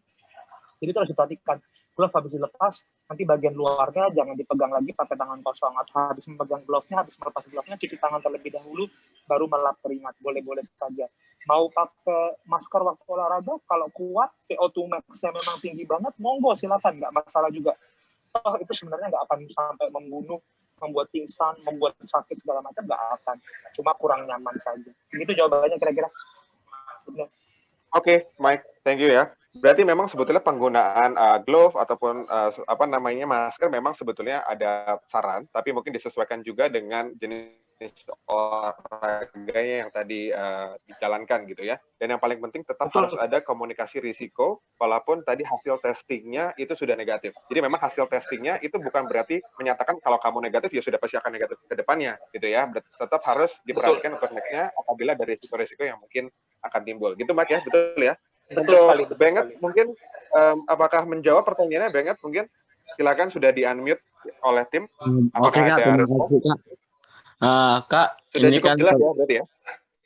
Jadi itu harus diperhatikan. Glove habis dilepas, nanti bagian luarnya jangan dipegang lagi pakai tangan kosong. Atau habis memegang glove-nya, habis melepas glove-nya, cuci tangan terlebih dahulu, baru melap keringat. Boleh-boleh saja. Mau pakai masker waktu olahraga, kalau kuat, CO2 max-nya memang tinggi banget, monggo silakan, nggak masalah juga. Oh, itu sebenarnya nggak akan sampai membunuh, membuat pingsan, membuat sakit segala macam, nggak akan. Cuma kurang nyaman saja. Begitu jawabannya kira-kira. Oke, Mike, thank you ya. Berarti memang sebetulnya penggunaan glove ataupun apa namanya masker memang sebetulnya ada saran, tapi mungkin disesuaikan juga dengan jenis olahraganya yang tadi dijalankan gitu ya. Dan yang paling penting tetap harus ada komunikasi risiko, walaupun tadi hasil testingnya itu sudah negatif. Jadi memang hasil testingnya itu bukan berarti menyatakan kalau kamu negatif ya sudah pasti akan negatif ke depannya gitu ya. Tetap harus diperhatikan untuk next-nya apabila ada risiko-risiko yang mungkin akan timbul. Gitu Mak ya, betul ya? Untuk Benget mungkin apakah menjawab pertanyaannya Benget mungkin silakan sudah di-unmute oleh tim. Oke Kak, terima kasih Kak. Kak, sudah ini cukup kan jelas ya berarti ya?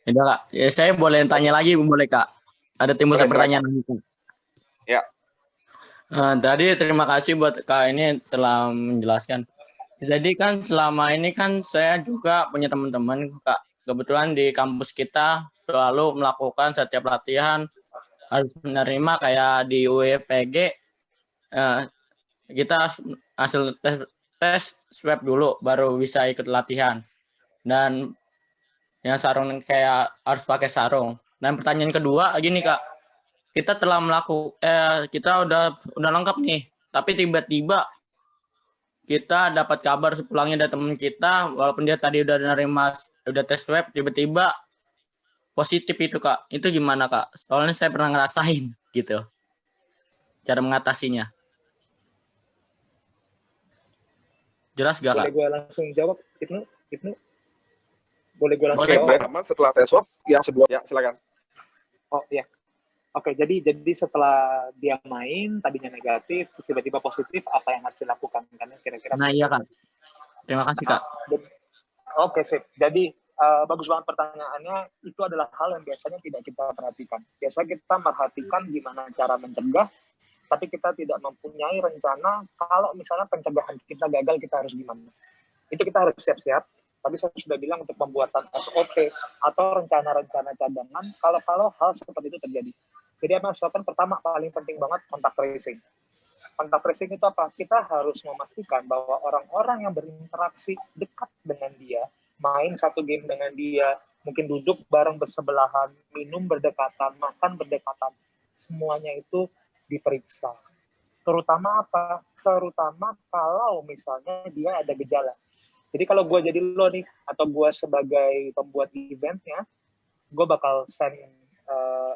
Tidak Kak, ya, saya boleh tanya lagi boleh Kak? Ada timbul pertanyaan lagi Kak. Ya. Tadi terima kasih buat Kak ini telah menjelaskan. Jadi kan selama ini kan saya juga punya teman-teman Kak. Kebetulan di kampus kita selalu melakukan setiap latihan harus menerima kayak di UEPG kita hasil tes swab dulu baru bisa ikut latihan dan yang sarung kayak harus pakai sarung. Dan pertanyaan kedua gini Kak, kita telah melakukan kita udah lengkap nih, tapi tiba-tiba kita dapat kabar sepulangnya dari teman kita walaupun dia tadi udah tes swab tiba-tiba positif itu Kak. Itu gimana Kak? Soalnya saya pernah ngerasain gitu. Cara mengatasinya. Jelas gak Kak? Boleh gue langsung jawab, Ibnu? Boleh gue langsung jawab? Oke, teman setelah tes swab yang sebelum ya silakan. Oh iya. Oke, jadi setelah dia main tadinya negatif, tiba-tiba positif, apa yang harus dilakukan? Karena kira-kira. Nah iya Kak. Terima kasih Kak. Oke, sip. Jadi bagus banget pertanyaannya. Itu adalah hal yang biasanya tidak kita perhatikan. Biasanya kita perhatikan gimana cara mencegah, tapi kita tidak mempunyai rencana kalau misalnya pencegahan kita gagal, kita harus gimana. Itu kita harus siap-siap. Tadi saya sudah bilang untuk pembuatan SOP atau rencana-rencana cadangan kalau hal seperti itu terjadi. Jadi apa yang harus dilakukan? Pertama, paling penting banget kontak tracing. Kontak tracing itu apa? Kita harus memastikan bahwa orang-orang yang berinteraksi dekat dengan dia, main satu game dengan dia, mungkin duduk bareng bersebelahan, minum berdekatan, makan berdekatan, semuanya itu diperiksa. Terutama apa? Terutama kalau misalnya dia ada gejala. Jadi kalau gue jadi lo nih, atau gue sebagai pembuat eventnya, gue bakal send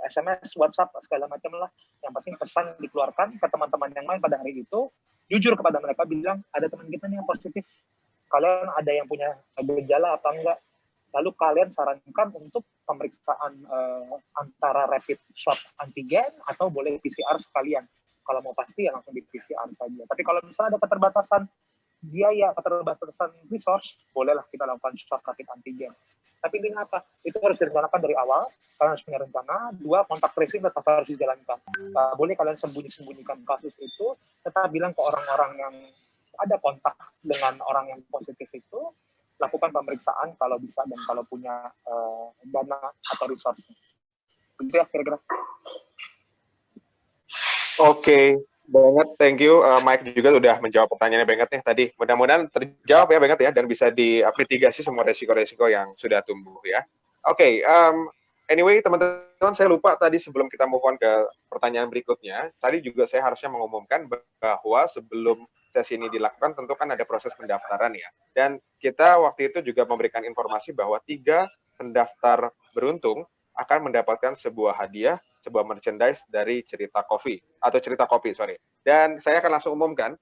SMS, WhatsApp, segala macam lah. Yang penting pesan dikeluarkan ke teman-teman yang main pada hari itu, jujur kepada mereka, bilang, ada teman kita nih yang positif. Kalian ada yang punya gejala apa enggak? Lalu kalian sarankan untuk pemeriksaan antara rapid swab antigen atau boleh PCR sekalian. Kalau mau pasti ya langsung di PCR saja. Tapi kalau misalnya ada keterbatasan biaya, keterbatasan resource, bolehlah kita lakukan swab rapid antigen. Tapi ini apa? Itu harus direncanakan dari awal. Kalian harus punya rencana. 2, kontak tracing tetap harus dijalankan. Boleh kalian sembunyi-sembunyikan kasus itu, tetap bilang ke orang-orang yang ada kontak dengan orang yang positif itu, lakukan pemeriksaan kalau bisa dan kalau punya dana atau resource. Itu ya kira-kira. Oke. Banget, thank you Mike juga sudah menjawab pertanyaannya Benget nih tadi. Mudah-mudahan terjawab ya Benget ya dan bisa dimitigasi semua resiko-resiko yang sudah tumbuh ya. Oke, anyway teman-teman saya lupa tadi sebelum kita move on ke pertanyaan berikutnya, tadi juga saya harusnya mengumumkan bahwa sebelum sesi ini dilakukan tentu kan ada proses pendaftaran ya. Dan kita waktu itu juga memberikan informasi bahwa 3 pendaftar beruntung akan mendapatkan sebuah hadiah, sebuah merchandise dari Cerita Kopi. Dan saya akan langsung umumkan,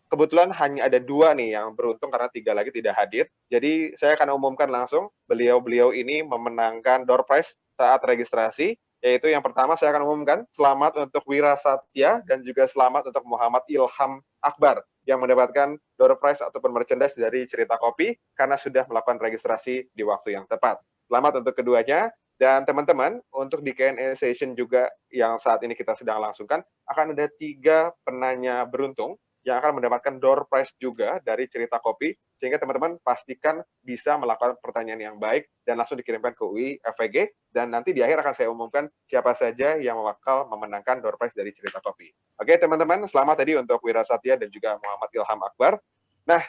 kebetulan hanya ada 2 nih yang beruntung karena 3 lagi tidak hadir. Jadi saya akan umumkan langsung, beliau-beliau ini memenangkan door prize saat registrasi, yaitu yang pertama saya akan umumkan, selamat untuk Wira Satya dan juga selamat untuk Muhammad Ilham Akbar yang mendapatkan door prize ataupun merchandise dari Cerita Kopi karena sudah melakukan registrasi di waktu yang tepat. Selamat untuk keduanya. Dan teman-teman, untuk di Q&A session juga yang saat ini kita sedang langsungkan, akan ada 3 penanya beruntung yang akan mendapatkan door prize juga dari Cerita Kopi, sehingga teman-teman pastikan bisa melakukan pertanyaan yang baik dan langsung dikirimkan ke UI FVG, dan nanti di akhir akan saya umumkan siapa saja yang bakal memenangkan door prize dari Cerita Kopi. Oke teman-teman, selamat tadi untuk Wira Satya dan juga Muhammad Ilham Akbar. Nah,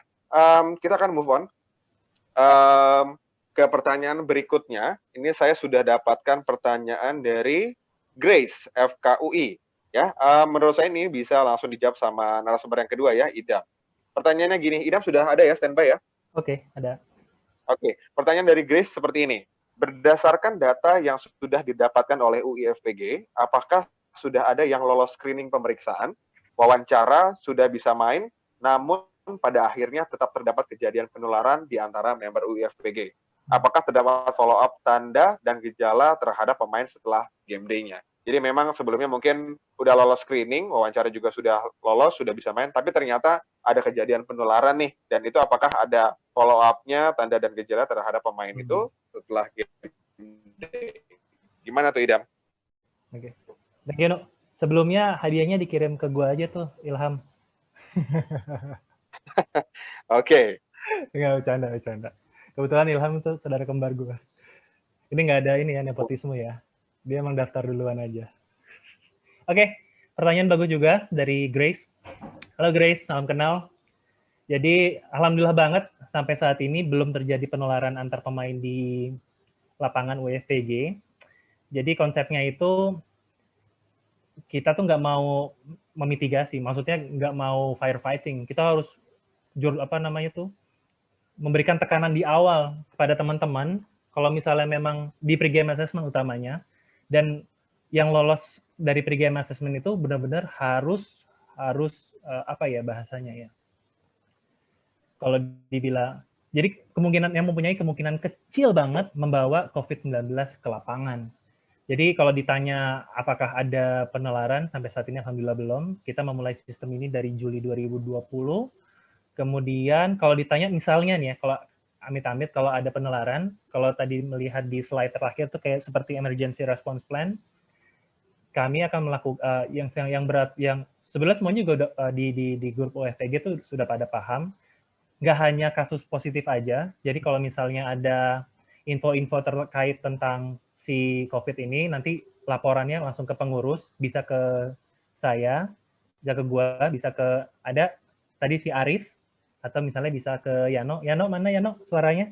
kita akan move on. Ke pertanyaan berikutnya, ini saya sudah dapatkan pertanyaan dari Grace FKUI Ya, menurut saya ini bisa langsung dijawab sama narasumber yang kedua ya, Idam. Pertanyaannya gini, Idam sudah ada ya standby ya? Oke, ada. Oke, pertanyaan dari Grace seperti ini. Berdasarkan data yang sudah didapatkan oleh UIFPG, apakah sudah ada yang lolos screening pemeriksaan, wawancara, sudah bisa main, namun pada akhirnya tetap terdapat kejadian penularan di antara member UIFPG? Apakah terdapat follow up tanda dan gejala terhadap pemain setelah game day-nya? Jadi memang sebelumnya mungkin udah lolos screening, wawancara juga sudah lolos, sudah bisa main, tapi ternyata ada kejadian penularan nih. Dan itu apakah ada follow up-nya, tanda dan gejala terhadap pemain itu setelah game day? Gimana tuh, Idam? Oke. Thank you, No. Sebelumnya hadiahnya dikirim ke gua aja tuh, Ilham. Oke. Enggak, bercanda. Kebetulan Ilham tuh saudara kembar gua. Ini nggak ada ini ya, nepotisme ya. Dia emang daftar duluan aja. Oke, pertanyaan bagus juga dari Grace. Halo Grace, salam kenal. Jadi alhamdulillah banget sampai saat ini belum terjadi penularan antar pemain di lapangan UFPG. Jadi konsepnya itu kita tuh nggak mau memitigasi, maksudnya nggak mau firefighting. Kita harus memberikan tekanan di awal kepada teman-teman kalau misalnya memang di pregame assessment utamanya, dan yang lolos dari pregame assessment itu benar-benar harus apa ya bahasanya ya, kalau dibilang, jadi kemungkinan yang mempunyai kemungkinan kecil banget membawa COVID-19 ke lapangan. Jadi kalau ditanya apakah ada penularan, sampai saat ini alhamdulillah belum. Kita memulai sistem ini dari Juli 2020. Kemudian kalau ditanya misalnya nih ya, kalau amit-amit kalau ada penularan, kalau tadi melihat di slide terakhir tuh kayak seperti emergency response plan, kami akan melakukan yang sebenarnya semuanya juga di grup OFTG tuh sudah pada paham. Nggak hanya kasus positif aja, jadi kalau misalnya ada info-info terkait tentang si COVID ini, nanti laporannya langsung ke pengurus, bisa ke saya, bisa ke gua, bisa ke ada tadi si Arif, atau misalnya bisa ke Yano. Yano, mana Yano suaranya?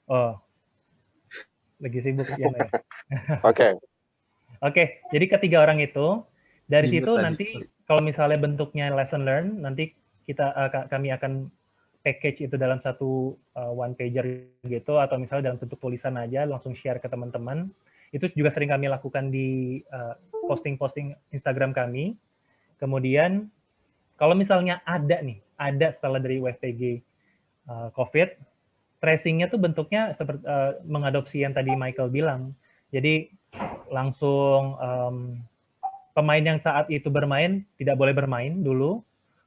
Oh, lagi sibuk Yano ya. Oke. Oke, jadi ketiga orang itu, dari situ nanti kalau misalnya bentuknya lesson learn, nanti kami akan package itu dalam satu one pager gitu, atau misalnya dalam bentuk tulisan aja, langsung share ke teman-teman. Itu juga sering kami lakukan di posting-posting Instagram kami. Kemudian kalau misalnya ada setelah dari WFPG COVID, tracing-nya tuh bentuknya seperti mengadopsi yang tadi Michael bilang. Jadi langsung pemain yang saat itu bermain tidak boleh bermain dulu,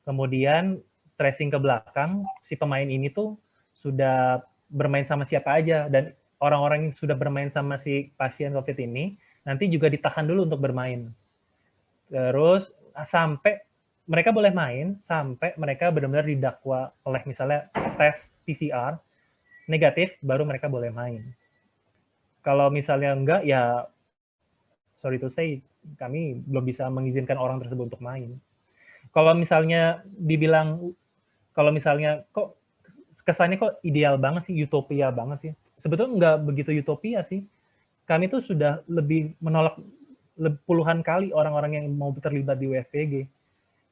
kemudian tracing ke belakang, si pemain ini tuh sudah bermain sama siapa aja, dan orang-orang yang sudah bermain sama si pasien COVID ini nanti juga ditahan dulu untuk bermain. Terus sampai mereka boleh main sampai mereka benar-benar didakwa oleh misalnya tes PCR negatif, baru mereka boleh main. Kalau misalnya enggak, ya sorry to say, kami belum bisa mengizinkan orang tersebut untuk main. Kalau misalnya dibilang, kalau misalnya kok kesannya kok ideal banget sih, utopia banget sih. Sebetulnya enggak begitu utopia sih. Kami tuh sudah lebih menolak puluhan kali orang-orang yang mau terlibat di UFPG.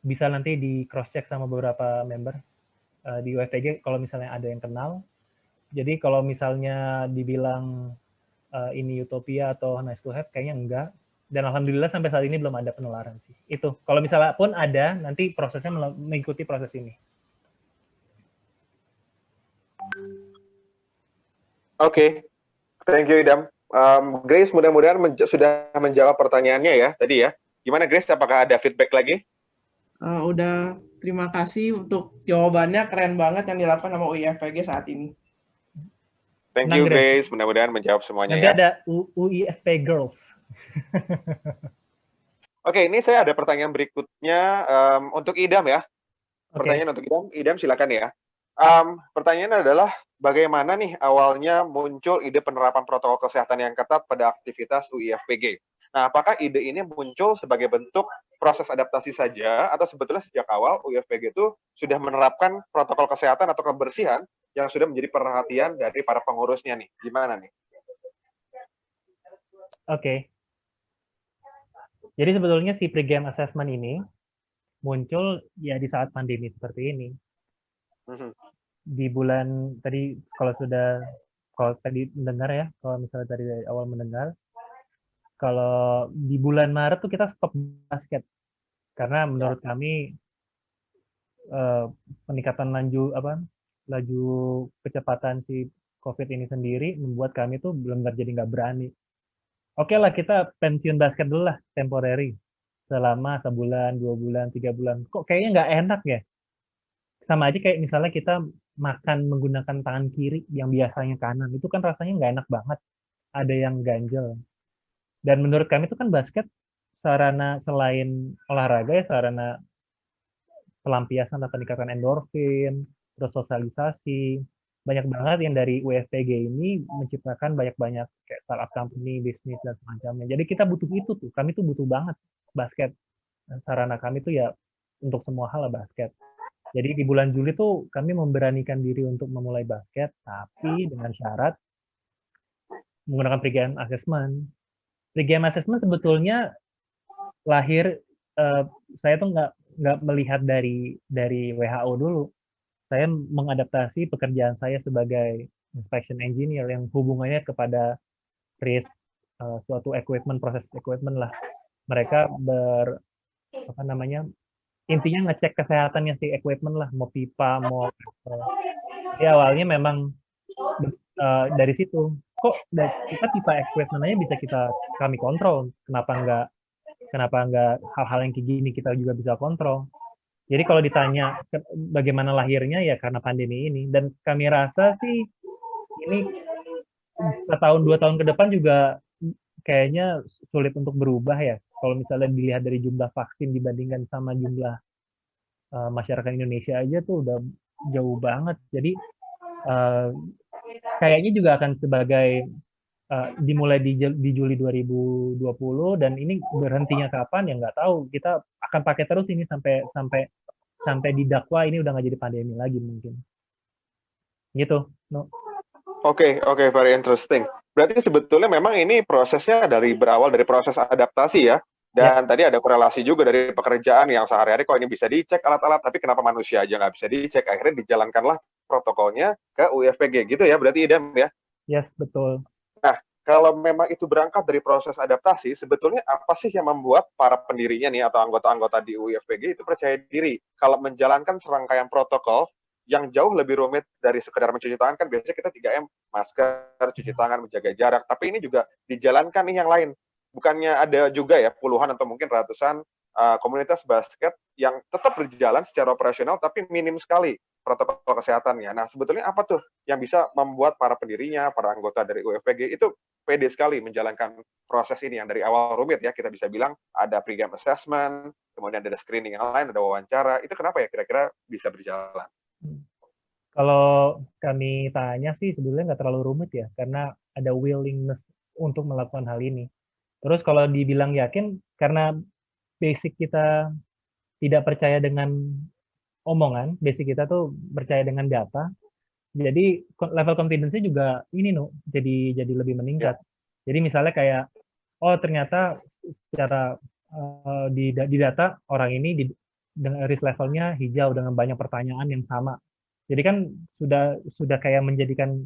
Bisa nanti di cross check sama beberapa member di UFPG kalau misalnya ada yang kenal. Jadi kalau misalnya dibilang ini utopia atau nice to have, kayaknya enggak. Dan alhamdulillah sampai saat ini belum ada penularan sih. Itu. Kalau misalnya pun ada, nanti prosesnya mengikuti proses ini. Oke. Thank you, Idam. Grace, mudah-mudahan sudah menjawab pertanyaannya ya tadi ya. Gimana Grace, apakah ada feedback lagi? Udah, terima kasih untuk jawabannya, keren banget yang dilakukan sama UIFPG saat ini. Thank you Grace, mudah-mudahan menjawab semuanya. Nanti ada UIFP Girls. Oke, ini saya ada pertanyaan berikutnya untuk Idam ya. Pertanyaan untuk Idam. Idam silakan ya. Pertanyaannya adalah bagaimana nih awalnya muncul ide penerapan protokol kesehatan yang ketat pada aktivitas UIFPG? Nah, apakah ide ini muncul sebagai bentuk proses adaptasi saja, atau sebetulnya sejak awal UIFPG itu sudah menerapkan protokol kesehatan atau kebersihan yang sudah menjadi perhatian dari para pengurusnya nih? Gimana nih? Oke. Jadi sebetulnya si pre-game assessment ini muncul ya di saat pandemi seperti ini. Di bulan tadi kalau tadi mendengar ya, kalau misalnya tadi dari awal mendengar, kalau di bulan Maret tuh kita stop basket karena menurut kami peningkatan laju kecepatan si COVID ini sendiri membuat kami tuh belum jadi nggak berani. Oke lah, kita pensiun basket dulu lah, temporary. Selama sebulan, 2 bulan, 3 bulan. Kok kayaknya nggak enak ya? Sama aja kayak misalnya kita makan menggunakan tangan kiri yang biasanya kanan. Itu kan rasanya nggak enak banget. Ada yang ganjel. Dan menurut kami itu kan basket sarana selain olahraga ya, sarana pelampiasan atau peningkatan endorfin, terus sosialisasi. Banyak banget yang dari UFPG ini menciptakan banyak-banyak kayak startup company, bisnis, dan semacamnya. Jadi kita butuh itu tuh. Kami tuh butuh banget basket. Sarana kami tuh ya untuk semua hal lah basket. Jadi di bulan Juli tuh kami memberanikan diri untuk memulai basket, tapi dengan syarat menggunakan pre-game assessment. Pre-game assessment sebetulnya lahir, saya tuh nggak melihat dari WHO dulu. Saya mengadaptasi pekerjaan saya sebagai inspection engineer yang hubungannya kepada risk suatu equipment, proses equipment lah. Mereka intinya ngecek kesehatannya si equipment lah, mau pipa, mau jadi awalnya memang dari situ. Kok kita pipa equipment aja bisa kami kontrol, kenapa enggak hal-hal yang kayak gini kita juga bisa kontrol. Jadi kalau ditanya bagaimana lahirnya ya karena pandemi ini, dan kami rasa sih ini 1-2 tahun ke depan juga kayaknya sulit untuk berubah ya. Kalau misalnya dilihat dari jumlah vaksin dibandingkan sama jumlah masyarakat Indonesia aja tuh udah jauh banget. Jadi kayaknya juga akan sebagai dimulai di Juli 2020 dan ini berhentinya kapan ya nggak tahu. Kita akan pakai terus ini sampai didakwa ini udah nggak jadi pandemi lagi mungkin. Gitu. No. Oke, very interesting. Berarti sebetulnya memang ini prosesnya berawal dari proses adaptasi ya. Dan tadi ada korelasi juga dari pekerjaan yang sehari-hari kok ini bisa dicek alat-alat, tapi kenapa manusia aja nggak bisa dicek? Akhirnya dijalankanlah protokolnya ke UFPG gitu ya, berarti Idam ya? Yes, betul. Nah, kalau memang itu berangkat dari proses adaptasi, sebetulnya apa sih yang membuat para pendirinya nih atau anggota-anggota di UFPG itu percaya diri kalau menjalankan serangkaian protokol yang jauh lebih rumit dari sekedar mencuci tangan? Kan biasanya kita 3M, masker, cuci tangan, menjaga jarak, tapi ini juga dijalankan nih yang lain. Bukannya ada juga ya puluhan atau mungkin ratusan komunitas basket yang tetap berjalan secara operasional tapi minim sekali protokol kesehatannya. Nah, sebetulnya apa tuh yang bisa membuat para pendirinya, para anggota dari UFPG itu pede sekali menjalankan proses ini yang dari awal rumit ya, kita bisa bilang ada pre-game assessment, kemudian ada screening yang lain, ada wawancara. Itu kenapa ya kira-kira bisa berjalan? Kalau kami tanya sih sebetulnya nggak terlalu rumit ya, karena ada willingness untuk melakukan hal ini. Terus kalau dibilang yakin, karena basic kita tidak percaya dengan omongan, basic kita tuh percaya dengan data. Jadi level confidence-nya juga jadi lebih meningkat. Jadi misalnya kayak, oh ternyata secara di data orang ini dengan risk levelnya hijau dengan banyak pertanyaan yang sama. Jadi kan sudah kayak menjadikan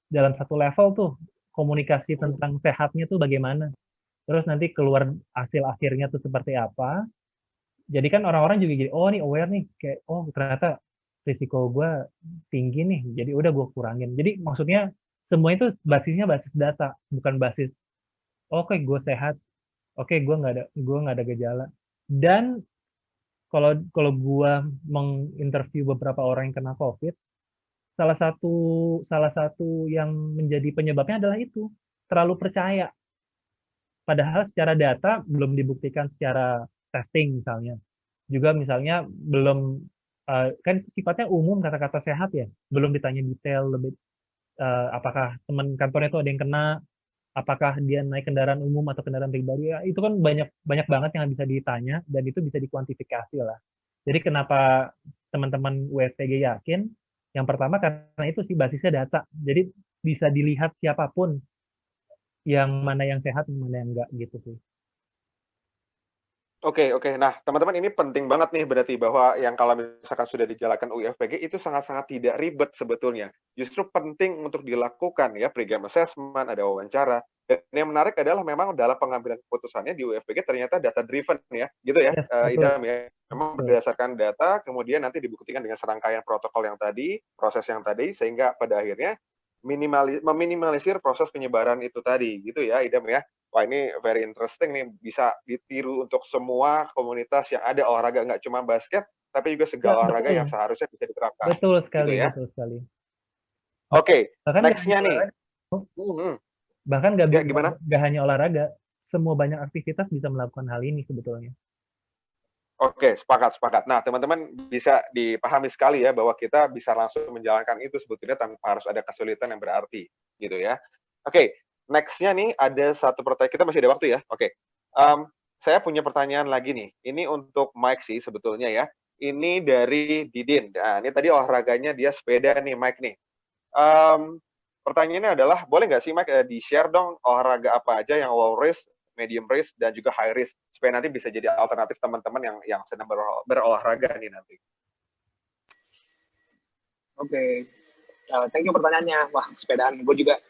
dalam satu level tuh komunikasi tentang sehatnya tuh bagaimana. Terus nanti keluar hasil akhirnya tuh seperti apa. Jadi kan orang-orang juga jadi, oh nih aware nih, kayak oh ternyata risiko gue tinggi nih, jadi udah gue kurangin. Jadi maksudnya semua itu basisnya basis data, bukan basis oke gue sehat, oke gue nggak ada gejala. Dan kalau gue menginterview beberapa orang yang kena COVID, salah satu yang menjadi penyebabnya adalah itu terlalu percaya. Padahal secara data belum dibuktikan secara testing misalnya. Juga misalnya belum kan sifatnya umum kata-kata sehat ya, belum ditanya detail lebih apakah teman kantornya itu ada yang kena, apakah dia naik kendaraan umum atau kendaraan pribadi, ya, itu kan banyak banget yang bisa ditanya dan itu bisa dikuantifikasi lah. Jadi kenapa teman-teman UFPG yakin? Yang pertama karena itu sih basisnya data. Jadi bisa dilihat siapapun yang mana yang sehat, yang mana yang enggak gitu sih. Oke, oke. Nah, teman-teman ini penting banget nih berarti bahwa yang kalau misalkan sudah dijalankan UIFPG itu sangat-sangat tidak ribet sebetulnya. Justru penting untuk dilakukan ya, pre-game assessment, ada wawancara. Dan yang menarik adalah memang dalam pengambilan keputusannya di UIFPG ternyata data driven ya, gitu ya, Yes, betul. Idam ya. Memang Betul. berdasarkan data, kemudian nanti dibuktikan dengan serangkaian protokol yang tadi, proses yang tadi, sehingga pada akhirnya meminimalisir proses penyebaran itu tadi, gitu ya, Idam ya. Wah, ini very interesting nih, bisa ditiru untuk semua komunitas yang ada olahraga, nggak cuma basket, tapi juga Ya, segala olahraga betul. yang seharusnya bisa diterapkan. Betul Gitu sekali, ya. betul sekali. Oke, Bahkan next-nya nih. bahkan nggak Ya, gimana? nggak hanya olahraga, semua banyak aktivitas bisa melakukan hal ini sebetulnya. Oke, sepakat. Nah, teman-teman bisa dipahami sekali ya bahwa kita bisa langsung menjalankan itu sebetulnya tanpa harus ada kesulitan yang berarti, gitu ya. Oke, next-nya nih ada satu pertanyaan, kita masih ada waktu ya. Oke, saya punya pertanyaan lagi nih. Ini untuk Mike sih sebetulnya ya. Ini dari Didin. Nah, ini tadi olahraganya dia sepeda nih, Mike nih. Pertanyaannya adalah, boleh nggak sih Mike di-share dong olahraga apa aja yang low risk, medium risk, dan juga high risk, supaya nanti bisa jadi alternatif teman-teman yang sedang berolahraga nih nanti. Oke. Thank you pertanyaannya. Wah, sepedaan. Gue juga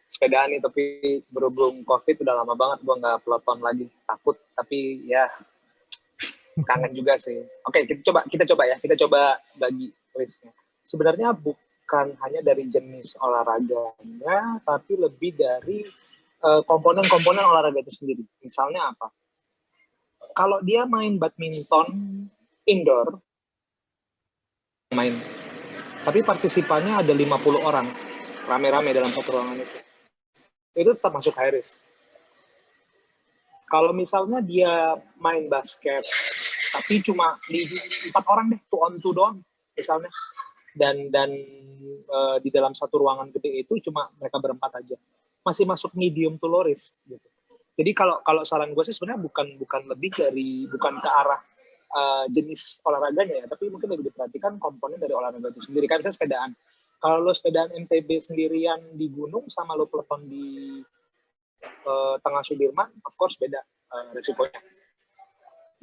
sepedaan nih, tapi berhubung COVID udah lama banget gue nggak peloton lagi. Takut, tapi ya kangen juga sih. Oke, kita coba bagi risknya. Sebenarnya bukan hanya dari jenis olahraganya, tapi lebih dari komponen-komponen olahraga itu sendiri. Misalnya apa? Kalau dia main badminton indoor, main. Tapi partisipannya ada 50 orang, rame-rame dalam satu ruangan itu. Itu tetap masuk high risk. Kalau misalnya dia main basket, tapi cuma 4 orang deh, 2 on 2 doang, misalnya. Dan di dalam satu ruangan gede itu cuma mereka berempat aja. Masih masuk medium to low risk gitu. Jadi kalau saran gue sih sebenarnya bukan ke arah jenis olahraganya ya, tapi mungkin lebih diperhatikan komponen dari olahraga itu sendiri. Kan misalnya sepedaan. Kalau lo sepedaan MTB sendirian di gunung sama lo peloton di tengah Sudirman, of course beda resikonya.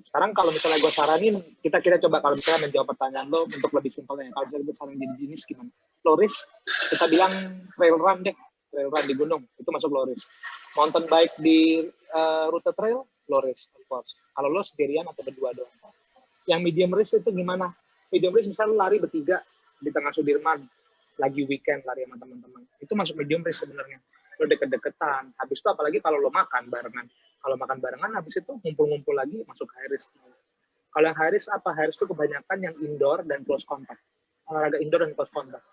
Sekarang kalau misalnya gue saranin, kita coba kalau misalnya menjawab pertanyaan lo untuk lebih simpelnya. Kalau misalnya gue saranin jadi jenis gimana? Low risk, kita bilang trail run deh. Trail run di gunung, itu masuk low risk. Mountain bike di rute trail, low risk, of course. Kalau lo sendirian atau berdua doang. Yang medium risk itu gimana? Medium risk misalnya lari bertiga di tengah Sudirman, lagi weekend lari sama teman-teman. Itu masuk medium risk sebenarnya. Lo deket-deketan. Habis itu apalagi kalau lo makan barengan. Kalau makan barengan, habis itu ngumpul-ngumpul lagi masuk high risk. Kalau yang high risk apa? High risk itu kebanyakan yang indoor dan close contact. Olahraga indoor dan close contact.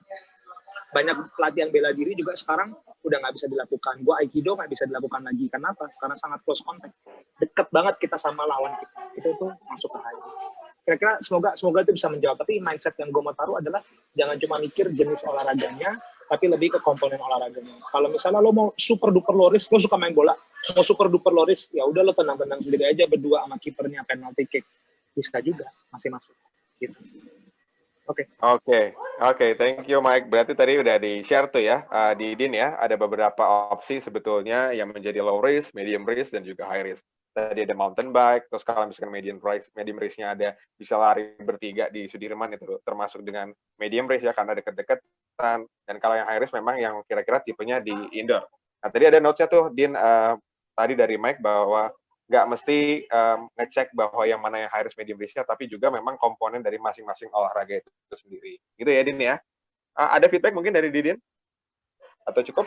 Banyak pelatihan bela diri juga sekarang udah nggak bisa dilakukan. Gue Aikido nggak bisa dilakukan lagi. Kenapa? Karena sangat close contact. Deket banget kita sama lawan kita. Itu tuh masuk ke high risk. Kira-kira semoga itu bisa menjawab. Tapi mindset yang gue mau taruh adalah jangan cuma mikir jenis olahraganya, tapi lebih ke komponen olahraganya. Kalau misalnya lo mau super duper low risk, lo suka main bola, mau super duper low risk, ya udah lo tenang-tenang sendiri aja berdua sama kipernya penalty kick. Bisa juga, masih masuk. Gitu. Oke, thank you Mike. Berarti tadi udah di-share tuh ya, di Din ya, ada beberapa opsi sebetulnya yang menjadi low risk, medium risk, dan juga high risk. Tadi ada mountain bike, terus kalau misalkan medium risk-nya ada bisa lari bertiga di Sudirman, itu termasuk dengan medium risk ya, karena deket-deketan. Dan kalau yang high risk memang yang kira-kira tipenya di indoor. Nah, tadi ada notes-nya tuh, Din, tadi dari Mike bahwa nggak mesti ngecek bahwa yang mana yang high risk medium risk-nya, tapi juga memang komponen dari masing-masing olahraga itu sendiri. Gitu ya, Din ya. Ada feedback mungkin dari Didin? Atau cukup?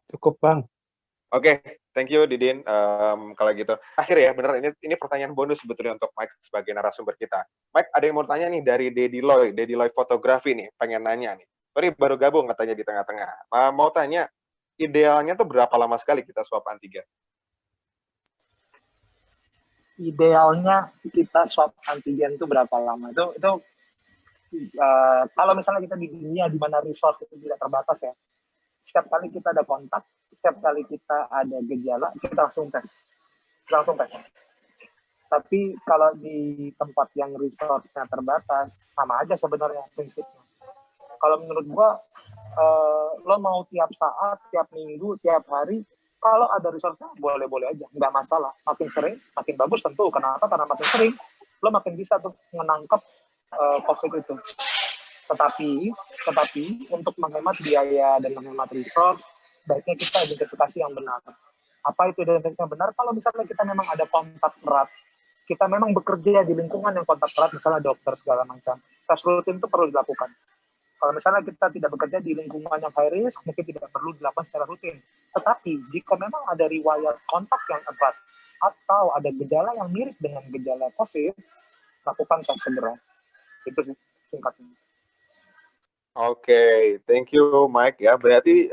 Cukup, Bang. Oke, thank you Didin. Kalau gitu, akhir ya, bener ini pertanyaan bonus sebetulnya untuk Mike sebagai narasumber kita. Mike, ada yang mau tanya nih dari Dedi Loy Fotografi nih, pengen nanya nih. Sorry, baru gabung katanya di tengah-tengah. Mau tanya, idealnya tuh berapa lama sekali kita swab antigen? Idealnya kita swab antigen itu berapa lama? Itu kalau misalnya kita di dunia di mana resource itu tidak terbatas ya, setiap kali kita ada kontak, setiap kali kita ada gejala, kita langsung tes. Tapi kalau di tempat yang resource-nya terbatas, sama aja sebenarnya prinsipnya. Kalau menurut gua, lo mau tiap saat, tiap minggu, tiap hari, Kalau ada resource-nya, boleh-boleh aja, nggak masalah. Makin sering, makin bagus tentu. Kenapa? Karena makin sering, lo makin bisa tuh menangkap COVID itu. Tetapi untuk menghemat biaya dan menghemat resource, baiknya kita identifikasi yang benar. Apa itu identifikasi yang benar? Kalau misalnya kita memang ada kontak erat, kita memang bekerja di lingkungan yang kontak erat, misalnya dokter segala macam, tes rutin itu perlu dilakukan. Kalau misalnya kita tidak bekerja di lingkungan yang high risk, mungkin tidak perlu dilakukan secara rutin. Tetapi jika memang ada riwayat kontak yang erat atau ada gejala yang mirip dengan gejala COVID, lakukan tes segera. Itu sih singkatnya. Oke, thank you Mike ya. Berarti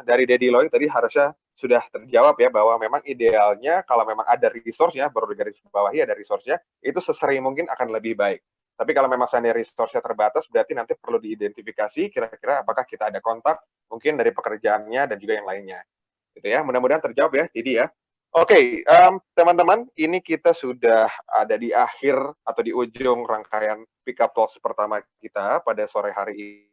dari Daddy Loy tadi harusnya sudah terjawab ya bahwa memang idealnya kalau memang ada resource-nya, baru garis bawahi ada resource-nya, itu sesering mungkin akan lebih baik. Tapi kalau memang seandainya resource-nya terbatas, berarti nanti perlu diidentifikasi kira-kira apakah kita ada kontak mungkin dari pekerjaannya dan juga yang lainnya. Gitu ya. Mudah-mudahan terjawab ya, Didi ya. Oke, teman-teman, ini kita sudah ada di akhir atau di ujung rangkaian Pick Up Talks pertama kita pada sore hari ini.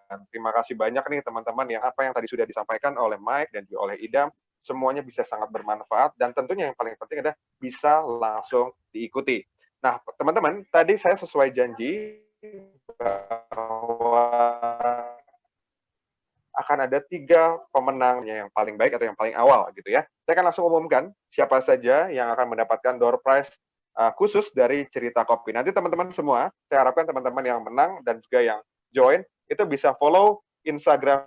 Dan terima kasih banyak nih teman-teman yang apa yang tadi sudah disampaikan oleh Mike dan juga oleh Idam, semuanya bisa sangat bermanfaat dan tentunya yang paling penting adalah bisa langsung diikuti. Nah, teman-teman, tadi saya sesuai janji bahwa akan ada 3 pemenangnya yang paling baik atau yang paling awal gitu ya. Saya akan langsung umumkan siapa saja yang akan mendapatkan door prize khusus dari Cerita Kopi. Nanti teman-teman semua, saya harapkan teman-teman yang menang dan juga yang join itu bisa follow Instagram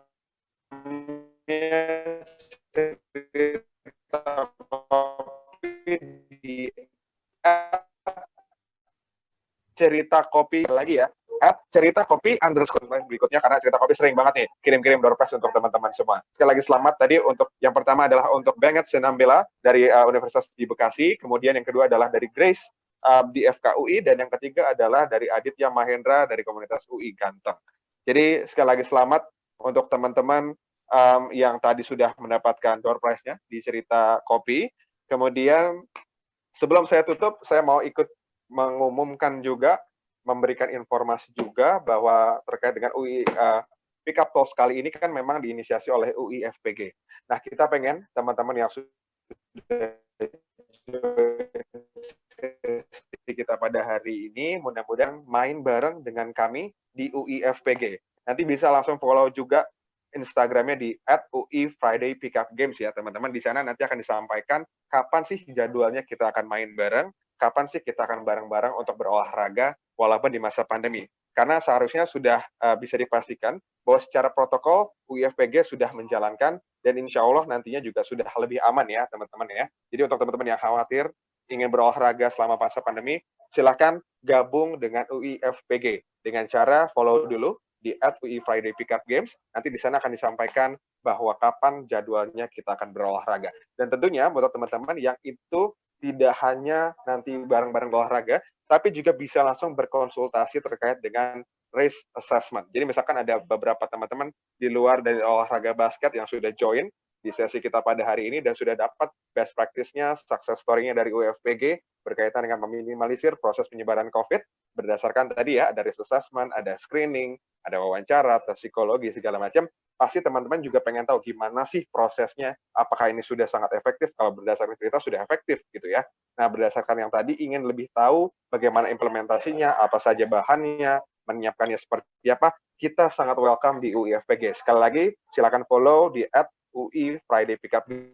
Cerita Kopi di Cerita Kopi lagi ya. Cerita Kopi _ berikutnya karena Cerita Kopi sering banget nih kirim-kirim door prize untuk teman-teman semua. Sekali lagi selamat tadi untuk yang pertama adalah untuk Benget Senambela dari Universitas di Bekasi, kemudian yang kedua adalah dari Grace di FKUI, dan yang ketiga adalah dari Aditya Mahendra dari komunitas UI Ganteng. Jadi sekali lagi selamat untuk teman-teman yang tadi sudah mendapatkan door prize-nya di Cerita Kopi. Kemudian sebelum saya tutup, saya mau ikut mengumumkan juga, memberikan informasi juga bahwa terkait dengan UI Pick Up Talks kali ini kan memang diinisiasi oleh UI FPG. Nah, kita pengen teman-teman yang sudah kita pada hari ini mudah-mudahan main bareng dengan kami di UI FPG. Nanti bisa langsung follow juga Instagramnya di @UI_Friday_Pickup_Games ya teman-teman. Di sana nanti akan disampaikan kapan sih jadwalnya kita akan main bareng, kapan sih kita akan bareng-bareng untuk berolahraga walaupun di masa pandemi. Karena seharusnya sudah bisa dipastikan bahwa secara protokol UIFPG sudah menjalankan dan insya Allah nantinya juga sudah lebih aman ya teman-teman ya. Jadi untuk teman-teman yang khawatir ingin berolahraga selama masa pandemi, silahkan gabung dengan UIFPG dengan cara follow dulu di @UI_Friday_Pickup_Games. Nanti di sana akan disampaikan bahwa kapan jadwalnya kita akan berolahraga. Dan tentunya buat teman-teman yang itu tidak hanya nanti bareng-bareng olahraga, tapi juga bisa langsung berkonsultasi terkait dengan race assessment. Jadi misalkan ada beberapa teman-teman di luar dari olahraga basket yang sudah join di sesi kita pada hari ini dan sudah dapat best practice-nya, success story-nya dari UFPG berkaitan dengan meminimalisir proses penyebaran COVID berdasarkan tadi ya, ada risk assessment, ada screening, ada wawancara, tes psikologi, segala macam. Pasti teman-teman juga pengen tahu gimana sih prosesnya, apakah ini sudah sangat efektif, kalau berdasarkan cerita sudah efektif gitu ya. Nah, berdasarkan yang tadi ingin lebih tahu bagaimana implementasinya, apa saja bahannya, menyiapkannya seperti apa, kita sangat welcome di UIFPG. Sekali lagi, silakan follow di @UI_Friday_Pickup_Games.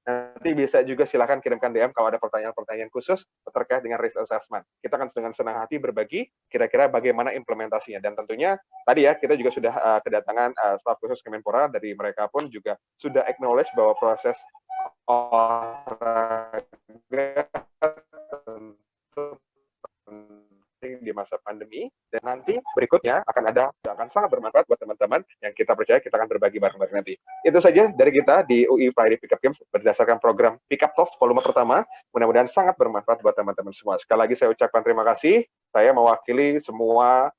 Nanti bisa juga silakan kirimkan DM kalau ada pertanyaan-pertanyaan khusus terkait dengan risk assessment. Kita akan dengan senang hati berbagi kira-kira bagaimana implementasinya. Dan tentunya tadi ya kita juga sudah kedatangan staf khusus Kemenpora, dari mereka pun juga sudah acknowledge bahwa proses olahraga di masa pandemi, dan nanti berikutnya akan sangat bermanfaat buat teman-teman yang kita percaya kita akan berbagi bareng-bareng nanti. Itu saja dari kita di UI Friday Pickup Games berdasarkan program Pick Up Talks volume pertama. Mudah-mudahan sangat bermanfaat buat teman-teman semua. Sekali lagi saya ucapkan terima kasih. Saya mewakili semua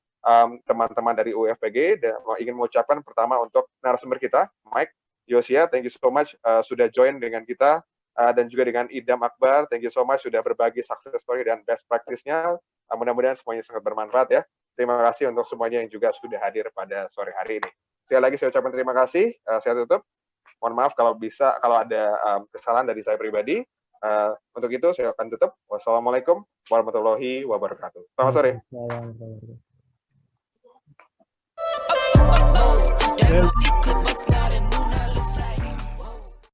teman-teman dari UFPG dan ingin mengucapkan pertama untuk narasumber kita, Mike Yosia, thank you so much sudah join dengan kita. Dan juga dengan Idam Akbar, thank you so much sudah berbagi success story dan best practice-nya. Mudah-mudahan semuanya sangat bermanfaat ya. terima kasih untuk semuanya yang juga sudah hadir pada sore hari ini. Sekali lagi saya ucapkan terima kasih. Saya tutup. Mohon maaf kalau ada kesalahan dari saya pribadi. Untuk itu saya akan tutup. Wassalamualaikum warahmatullahi wabarakatuh. Selamat sore. Waalaikumsalam warahmatullahi wabarakatuh.